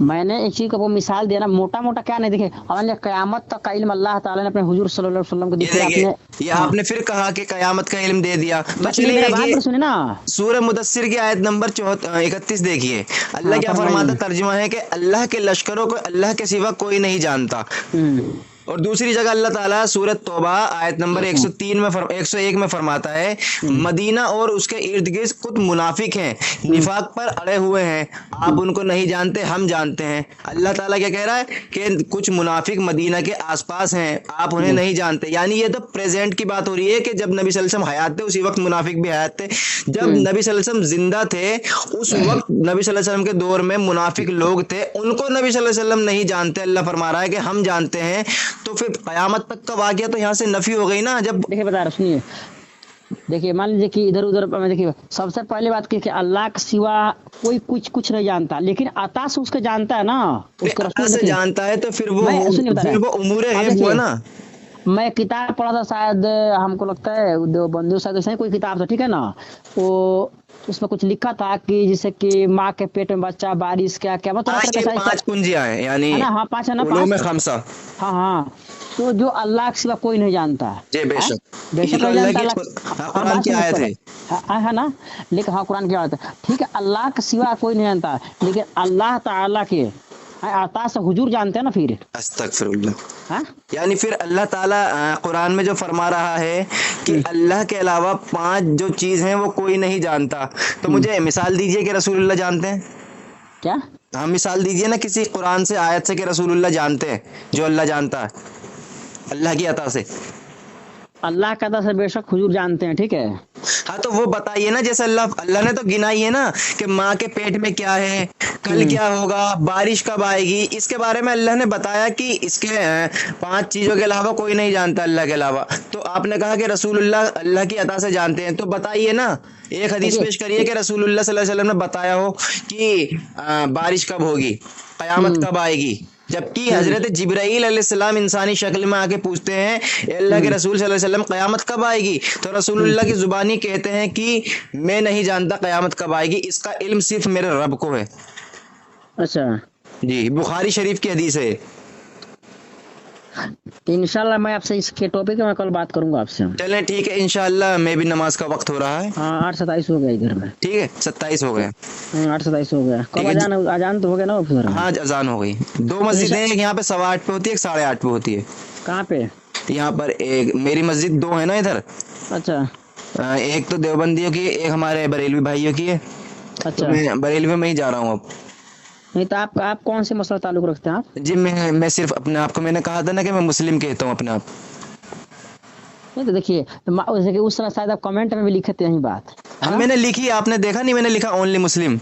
Speaker 2: मैंने एक चीज का वो मिसाल दिया ना, मोटा मोटा क्या नहीं, देखे और क़यामत तक का इल्म अल्लाह ताला ने अपने हुजूर सल्लल्लाहु अलैहि वसल्लम को
Speaker 1: ये
Speaker 2: दिया।
Speaker 1: देखिए,
Speaker 2: आपने
Speaker 1: ये आपने फिर कहा कि कयामत का इल्म दे दिया।
Speaker 2: चलिए मेरा बात तो सुनिए ना।
Speaker 1: सूरह मुदस्सिर की आयत नंबर 31 देखिए, अल्लाह क्या
Speaker 2: फरमाइए।
Speaker 1: फरमाता, तर्जुमा है कि अल्लाह के लश्करों को अल्लाह के सिवा कोई नहीं जानता। और दूसरी जगह अल्लाह ताला सूरत तौबा आयत नंबर 103 में 101 में फरमाता है, मदीना और उसके इर्द गिर्द कुछ मुनाफिक हैं, निफाक पर अड़े हुए हैं, आप उनको नहीं जानते, हम जानते हैं। अल्लाह ताला क्या कह रहा है कि कुछ मुनाफिक मदीना के आसपास हैं, आप उन्हें नहीं जानते। यानी ये तो प्रेजेंट की बात हो रही है कि जब नबी सल्लल्लाहु अलैहि वसल्लम हयात थे उसी वक्त मुनाफिक भी हयात थे। जब नबी सल्लल्लाहु अलैहि वसल्लम जिंदा थे उस वक्त नबी सल्लल्लाहु अलैहि वसल्लम के दौर में मुनाफिक लोग थे, उनको नबी सल्लल्लाहु अलैहि वसल्लम नहीं जानते। अल्लाह फरमा रहा है कि हम जानते हैं। तो फिर कयामत तक का वाक़या तो यहाँ से नफी हो गई ना। जब
Speaker 2: देखिए बता रहा, सुनिए, देखिए मान लीजिए कि इधर उधर में देखिए, सबसे पहले बात की कि अल्लाह के सिवा कोई कुछ नहीं जानता, लेकिन अता से उसके जानता है ना, उसके
Speaker 1: अल्लाह
Speaker 2: रसूल
Speaker 1: से जानता है तो फिर वो
Speaker 2: सुनिए बता रहा
Speaker 1: फिर वो उमूरे
Speaker 2: अब
Speaker 1: गैब हुआ
Speaker 2: देखिए,
Speaker 1: ना।
Speaker 2: मैं किताब पढ़ा था, शायद हमको लगता है बंधु शायद ऐसा ही कोई किताब था, ठीक है ना, वो उसमें कुछ लिखा था कि जैसे कि माँ के पेट में बच्चा, बारिश क्या क्या मतलब
Speaker 1: हाँ, ये 5 कुंजियां हैं, यानी
Speaker 2: है ना, हाँ 5 है ना,
Speaker 1: उलूम
Speaker 2: 5,
Speaker 1: खमसा।
Speaker 2: हाँ हाँ। तो जो अल्लाह के सिवा कोई नहीं जानता
Speaker 1: जी बेशक,
Speaker 2: बेशक
Speaker 1: ये तो
Speaker 2: नहीं
Speaker 1: अल्लाह
Speaker 2: जानता
Speaker 1: की
Speaker 2: अल्लाह,
Speaker 1: कुरान की आयत है।
Speaker 2: है ना, लेकिन हाँ कुरान की आयत है, ठीक है, अल्लाह के सिवा कोई नहीं जानता, लेकिन अल्लाह ताला के आता से हुजूर जानते हैं ना। फिर
Speaker 1: अस्तगफिरुल्लाह,
Speaker 2: हाँ,
Speaker 1: यानी फिर अल्लाह ताला कुरान में जो फरमा रहा है कि अल्लाह के अलावा 5 जो चीज़ हैं वो कोई नहीं जानता। तो मुझे मिसाल दीजिए कि रसूलुल्लाह जानते हैं
Speaker 2: क्या?
Speaker 1: हाँ, मिसाल दीजिए ना किसी कुरान से आयत से कि रसूलुल्लाह जानते हैं जो अल्लाह जानता है अल्लाह की अता से।
Speaker 2: अल्लाह का अता से बेशक हुजूर जानते हैं, ठीक है।
Speaker 1: हाँ, तो वो बताइए ना, जैसे अल्लाह ने तो गिनाई है ना कि माँ के पेट में क्या है, कल क्या होगा, बारिश कब आएगी, इसके बारे में अल्लाह ने बताया कि इसके 5 चीजों के अलावा कोई नहीं जानता अल्लाह के अलावा। तो आपने कहा कि रसूलुल्लाह अल्लाह की अता से जानते हैं, तो बताइए ना, एक हदीस पेश करिए कि रसूलुल्लाह सल्लल्लाहु अलैहि वसल्लम ने बताया हो कि बारिश कब होगी, कयामत कब आएगी। जबकि हजरत जिब्राईल अलैहिस्सलाम इंसानी शक्ल में आके पूछते हैं, अल्लाह के रसूल सल्लल्लाहु अलैहि वसल्लम क़यामत कब आएगी, तो रसूलुल्लाह की जुबानी कहते हैं कि मैं नहीं जानता क़यामत कब आएगी, इसका इल्म सिर्फ मेरे रब को है।
Speaker 2: अच्छा
Speaker 1: जी, बुखारी शरीफ की हदीस है।
Speaker 2: तो इंशाल्लाह मैं आपसे इसके टॉपिक में कल बात करूंगा आपसे।
Speaker 1: चलें ठीक है, इंशाअल्लाह, मैं भी नमाज का वक्त हो रहा है।
Speaker 2: हाँ 8:27 हो गया इधर में।
Speaker 1: ठीक है, 27 हो गया।
Speaker 2: 8:27 हो गया। कब
Speaker 1: ठीक है,
Speaker 2: अजान तो हो गया ना फिर?
Speaker 1: हाँ अजान हो गई। 2 मस्जिदें हैं, एक यहाँ पे 8:15 पे होती है, एक 8:30 पे होती है।
Speaker 2: कहाँ पे?
Speaker 1: यहाँ पर एक मेरी मस्जिद 2 है ना इधर।
Speaker 2: अच्छा
Speaker 1: एक तो देवबंदियों की, एक हमारे बरेलवी भाइयों की है।
Speaker 2: अच्छा,
Speaker 1: तो मैं बरेलवी में ही जा रहा हूँ अब।
Speaker 2: नहीं तो आप कौन से मसला ताल्लुक रखते हैं आप?
Speaker 1: जी मैं सिर्फ अपने आप को, मैंने कहा था ना कि मैं मुस्लिम कहता हूँ अपने आप।
Speaker 2: नहीं तो देखिए, उस समय शायद आप कमेंट में भी लिखे थे यही बात।
Speaker 1: हाँ, मैंने लिखी, आपने देखा नहीं, मैंने लिखा ओनली मुस्लिम।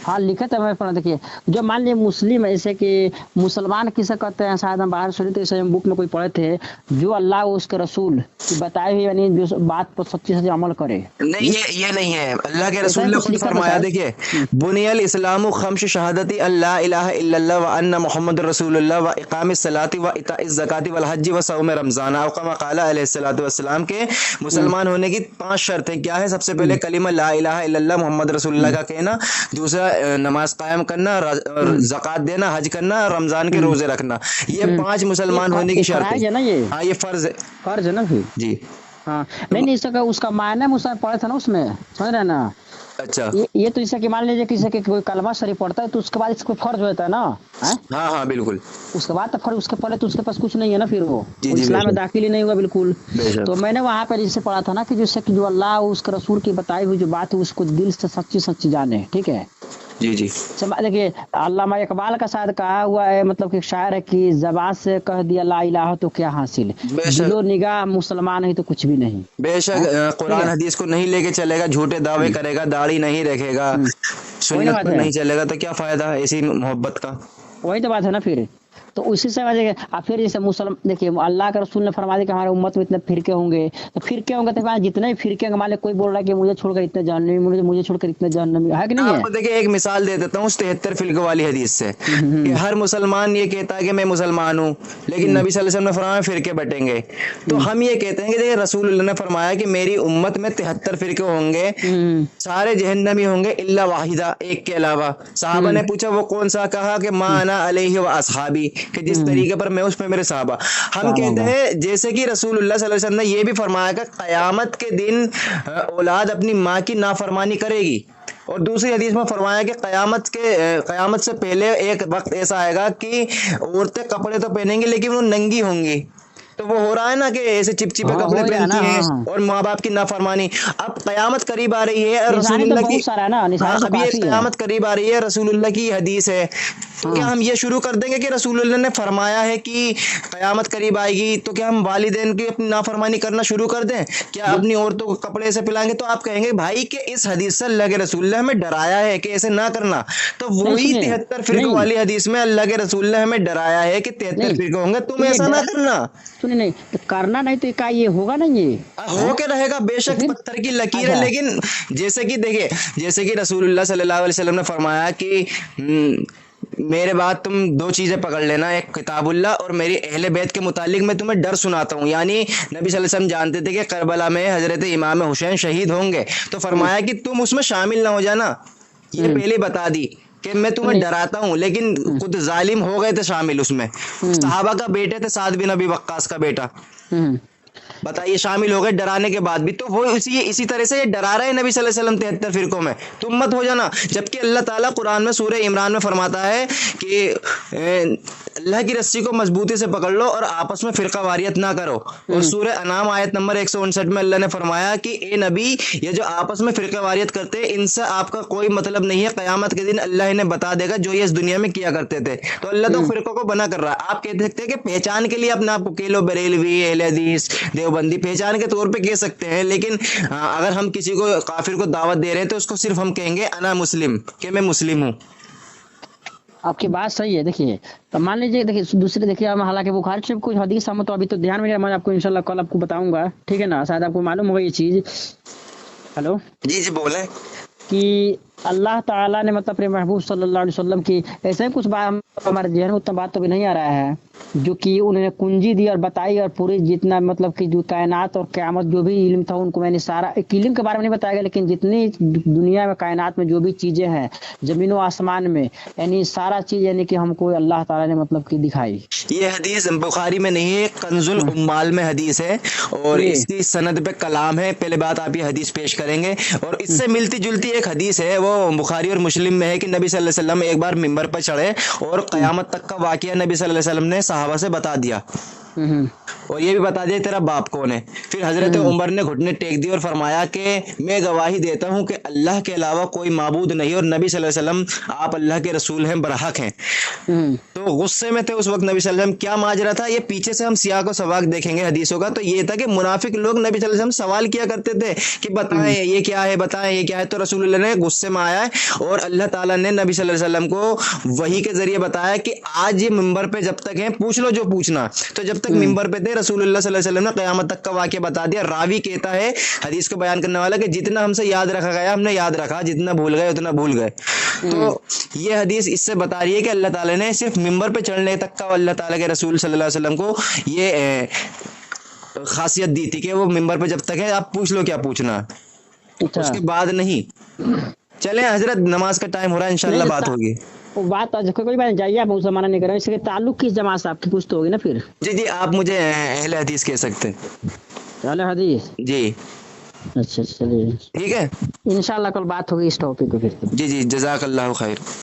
Speaker 2: हाँ लिखा था, मैं पढ़ा। देखिए जो मान लीजिए मुस्लिम है, जैसे कि मुसलमान किसे कहते हैं, शायद हम बाहर सुने थे, इसे हम बुक में कोई पढ़े थे, जो अल्लाह और उसके रसूल की बताए हुए यानी जो बात पर सच्ची सच्ची अमल करे।
Speaker 1: नहीं, ये नहीं है। अल्लाह के
Speaker 2: ऐसा
Speaker 1: रसूल
Speaker 2: ही
Speaker 1: ने
Speaker 2: कुछ
Speaker 1: खुद
Speaker 2: लिखा था
Speaker 1: फरमाया,
Speaker 2: शायद।
Speaker 1: देखिए, बुनियल इस्लामु खम्स शहादती अल्ला इलाहा इल्लल्लाह व अन्ना मुहम्मद रसूलुल्लाह व इकामिस सलाती व इताइज ज़काती वल हज्ज व सौम रमज़ान औ कमा क़ाला अलैहिस्सलातु वस्सलाम के मुसलमान होने की 5 शर्तें क्या है? सबसे पहले कलिमा ला इलाहा इल्लल्लाह मुहम्मद रसूलुल्लाह का कहना, दूसरा नमाज कायम करना, ज़कात देना, हज करना, रमज़ान के रोजे रखना। ये 5 मुसलमान होने की शर्तें।
Speaker 2: फर्ज है ना ये?
Speaker 1: हाँ, ये फर्ज है।
Speaker 2: फर्ज है ना फिर?
Speaker 1: जी
Speaker 2: हाँ नहीं इसका उसका मायना मुझे पढ़ा था ना उसमें, समझ रहे हैं ना?
Speaker 1: अच्छा।
Speaker 2: ये तो जैसे कि मान लीजिए किसी के कोई कलमा शरीफ पढ़ता है तो उसके बाद इसको फर्ज होता है ना, है?
Speaker 1: हाँ हाँ बिल्कुल।
Speaker 2: उसके बाद तो फर्ज, उसके पहले तो उसके पास कुछ नहीं है ना, फिर वो
Speaker 1: जी, जी,
Speaker 2: इस्लाम में
Speaker 1: बेशक।
Speaker 2: दाखिल ही नहीं हुआ बिल्कुल।
Speaker 1: बेशक।
Speaker 2: तो मैंने वहाँ पर जिससे पढ़ा था ना कि जैसे कि जो अल्लाह उसके रसूल की बताई हुई जो बात है उसको दिल से सच्ची सच्ची जाने, ठीक है?
Speaker 1: जी जी
Speaker 2: देखिए अल्लामा इकबाल का शायद कहा हुआ है, मतलब कि शायर है कि ज़बान से कह दिया ला इलाहा तो क्या हासिल,
Speaker 1: बेशक।
Speaker 2: दिलो निगाह मुसलमान है तो कुछ भी नहीं।
Speaker 1: बेशक। कुरान हदीस को नहीं लेके चलेगा, झूठे दावे करेगा, दाढ़ी नहीं रखेगा,
Speaker 2: वही
Speaker 1: सुन्नत
Speaker 2: बात
Speaker 1: पर
Speaker 2: है।
Speaker 1: नहीं चलेगा, तो क्या फायदा है इसी मोहब्बत का?
Speaker 2: वही तो बात है ना फिर। तो उसी से आप फिर जैसे मुसलमान, देखिए अल्लाह के रसूल ने फरमा दिया कि हमारे उम्मत में इतने फिरके होंगे, तो फिरके होंगे तो फिर जितने भी फिरके होंगे, मान लो कोई बोल रहा है कि मुझे छोड़कर इतने जहन्नमी, मुझे छोड़कर इतने जहन्नमी, है कि नहीं है?
Speaker 1: आपको देखिए एक मिसाल दे देता हूँ उस 73 फिरके वाली हदीस से, कि हर मुसलमान ये कहता है कि मैं मुसलमान हूँ, लेकिन नबी सल्लल्लाहु अलैहि वसल्लम ने फरमाया फिरके बटेंगे। तो हम ये कहते हैं कि देखिए रसूलुल्लाह ने फरमाया कि मेरी उम्मत में 73 फिरके होंगे, सारे जहन्नमी होंगे इल्ला वाहिदा, एक के अलावा। साहबा ने पूछा वो कौन सा? कहा कि मा अना अलैहि व असहाबी, कि जिस तरीके पर मैं उस पे मेरे साहबा। हम कहते हैं जैसे कि रसूलुल्लाह सल्लल्लाहु अलैहि वसल्लम ने ये भी फरमाया कि क़यामत के दिन औलाद अपनी माँ की नाफरमानी करेगी, और दूसरी हदीस में फरमाया कि क़यामत से पहले एक वक्त ऐसा आएगा कि औरतें कपड़े तो पहनेंगी लेकिन वो नंगी होंगी। तो वो हो रहा है ना कि ऐसे चिपचिपे
Speaker 2: हाँ,
Speaker 1: कपड़े
Speaker 2: हो रहा है
Speaker 1: पहनती
Speaker 2: ना,
Speaker 1: हैं
Speaker 2: हाँ।
Speaker 1: और माँ बाप की नाफरमानी। अब कयामत करीब आ रही है और
Speaker 2: निशानी तो
Speaker 1: रसूलुल्लाह की,
Speaker 2: बहुत सारा है ना, निशानी
Speaker 1: हाँ,
Speaker 2: तो
Speaker 1: अभी ये
Speaker 2: काफी है।
Speaker 1: कयामत करीब आ रही है, रसूलुल्लाह की हदीस है, तो क्या हम ये शुरू कर देंगे कि रसूलुल्लाह ने फरमाया है कि कयामत करीब आएगी, तो क्या हम वालिदैन की अपनी नाफरमानी करना शुरू कर दें? क्या अपनी औरतों को कपड़े से पिलाएंगे? तो आप कहेंगे भाई कि इस हदीस से अल्लाह के रसूल ने हमें डराया है कि ऐसे ना करना। तो वही
Speaker 2: सुनिए,
Speaker 1: 73 फिरकों
Speaker 2: नहीं।
Speaker 1: वाली हदीस में अल्लाह के रसूल ने हमें डराया है कि 73
Speaker 2: नहीं।
Speaker 1: फिरके होंगे, तुम
Speaker 2: ये
Speaker 1: ऐसा ना करना।
Speaker 2: सुनिए नहीं तो करना नहीं तो क्या ये होगा नहीं ये?
Speaker 1: हो के रहेगा बेशक,
Speaker 2: फिर?
Speaker 1: पत्थर की लकीर है,
Speaker 2: अच्छा।
Speaker 1: लेकिन जैसे कि देखिए, जैसे कि रसूलुल्लाह सल्लल्लाहु अलैहि वसल्लम ने फरमाया कि मेरे बाद तुम 2 चीज़ें पकड़ लेना, एक किताबुल्लाह और मेरी अहले बैत के मुतालिक मैं तुम्हें डर सुनाता हूँ। यानी नबी सल्लल्लाहु अलैहि वसल्लम जानते थे कि करबला में हजरत इमाम हुसैन शहीद होंगे, तो फरमाया कि तुम उसमें शामिल ना हो जाना। ये पहले बता दी कि मैं तुम्हें डराता हूँ, लेकिन खुद जालिम हो गए थे शामिल उसमें। सहाबा का बेटे थे, साद बिन अबी वक्कास का बेटा, बताइए, शामिल हो गए डराने के बाद भी। तो वो इसी तरह से ये डरा रहे हैं नबी सल्लल्लाहु अलैहि वसल्लम 73 फिरकों में, तुम मत हो जाना। जबकि अल्लाह ताला कुरान में सूरह इमरान में फरमाता है कि अल्लाह की रस्सी को मजबूती से पकड़ लो और आपस में फिरका वारियत ना करो। और सूरह अनाम आयत नंबर 159 में अल्लाह ने फरमाया कि ए नबी, ये जो आपस में फिरका वारियत करते हैं इनसे आपका कोई मतलब नहीं है, क़यामत के दिन अल्लाह इन्हें बता देगा जो ये इस दुनिया में किया करते थे। तो अल्लाह तो फिरकों को बना कर रहा है। आप कह सकते हैं कि पहचान के लिए अपने आप को केलो बरेलवी, अहले हदीस, देवबंदी पहचान के तौर पे कह सकते हैं, लेकिन अगर हम किसी को काफिर को दावत दे रहे हैं तो उसको सिर्फ हम कहेंगे अना मुस्लिम, कि मैं मुस्लिम हूँ।
Speaker 2: आपकी बात सही है। देखिए तो मान लीजिए, देखिए दूसरे, देखिए हम हालांकि बुखारी से कुछ हदीस हम तो अभी तो ध्यान में नहीं, मैं आपको इंशाल्लाह कल आपको बताऊंगा, ठीक है ना? शायद आपको मालूम होगा ये चीज। हेलो
Speaker 1: जी जी बोले।
Speaker 2: कि अल्लाह ताला ने मतलब अपने महबूब सल्लल्लाहु अलैहि वसल्लम की ऐसे ही कुछ बात हमारे जहन में उतना बात तो भी नहीं आ रहा है, जो कि उन्होंने कुंजी दी और बताई, और पूरी जितना मतलब कि जो कायनात और क़यामत जो भी इल्म था उनको मैंने सारा, एक इल्म के बारे में नहीं बताया गया, लेकिन जितनी दुनिया में कायनात में जो भी चीज़ें हैं ज़मीन व आसमान में, यानी सारा चीज़ यानी कि हमको अल्लाह ताला ने मतलब कि दिखाई।
Speaker 1: ये हदीस बुखारी में नहीं है, कंजुल उम्माल में हदीस है, और इसकी सनद पे कलाम है। पहले बात आप ये हदीस पेश करेंगे, और इससे मिलती जुलती एक हदीस है, वो बुखारी और मुस्लिम में है कि नबी सल्लल्लाहु अलैहि वसल्लम एक बार मिंबर पर चढ़े और क़यामत तक का वाक़या नबी सल्लल्लाहु अलैहि वसल्लम ने सहाबा से बता दिया। اور یہ بھی بتا دیا تیرا باپ کون ہے. پھر حضرت عمر نے گھٹنے ٹیک دی اور فرمایا کہ میں گواہی دیتا ہوں کہ اللہ کے علاوہ کوئی معبود نہیں اور نبی صلی اللہ علیہ وسلم آپ اللہ کے رسول ہیں، برحق ہیں. تو غصے میں تھے اس وقت نبی صلی اللہ علیہ وسلم. کیا ماجرا تھا یہ پیچھے سے ہم سیاق و سباق دیکھیں گے حدیثوں کا. تو یہ تھا کہ منافق لوگ نبی صلی اللہ علیہ وسلم سوال کیا کرتے تھے کہ بتائیں یہ کیا ہے، بتائیں یہ کیا ہے. تو رسول اللہ نے غصے میں آیا ہے اور اللہ تعالیٰ نے نبی صلی اللہ علیہ وسلم کو وحی کے ذریعے بتایا کہ آج یہ منبر پہ جب تک ہیں پوچھ لو جو پوچھنا. تو جب تک منبر پہ تھے رسول اللہ صلی اللہ علیہ وسلم نے قیامت تک کا واقعہ بتا دیا. راوی کہتا ہے حدیث کو بیان کرنے والا کہ جتنا ہم سے یاد رکھا گیا ہم نے یاد رکھا، جتنا بھول گئے اتنا بھول گئے. تو یہ حدیث اس سے بتا رہی ہے کہ اللہ تعالیٰ نے صرف منبر پہ چڑھنے تک کا اللہ تعالیٰ کے رسول صلی اللہ علیہ وسلم کو یہ خاصیت دی تھی کہ وہ منبر پہ جب تک ہے آپ پوچھ لو کیا پوچھنا، اس کے بعد نہیں. چلیں حضرت نماز کا ٹائم ہو رہا ہے، انشاءاللہ بات ہوگی.
Speaker 2: وہ بات کوئی بات نہیں، جائیے آپ اسے منع نہیں کر رہے ہیں. اس کے تعلق کس جماعت سے آپ کی پوچھتے ہوگی نا پھر.
Speaker 1: جی آپ مجھے اہل حدیث کہہ سکتے ہیں.
Speaker 2: اہل حدیث،
Speaker 1: جی
Speaker 2: اچھا چلیے
Speaker 1: ٹھیک ہے،
Speaker 2: انشاءاللہ کل بات ہوگی اس ٹاپک پہ پھر.
Speaker 1: جی جزاک اللہ خیر.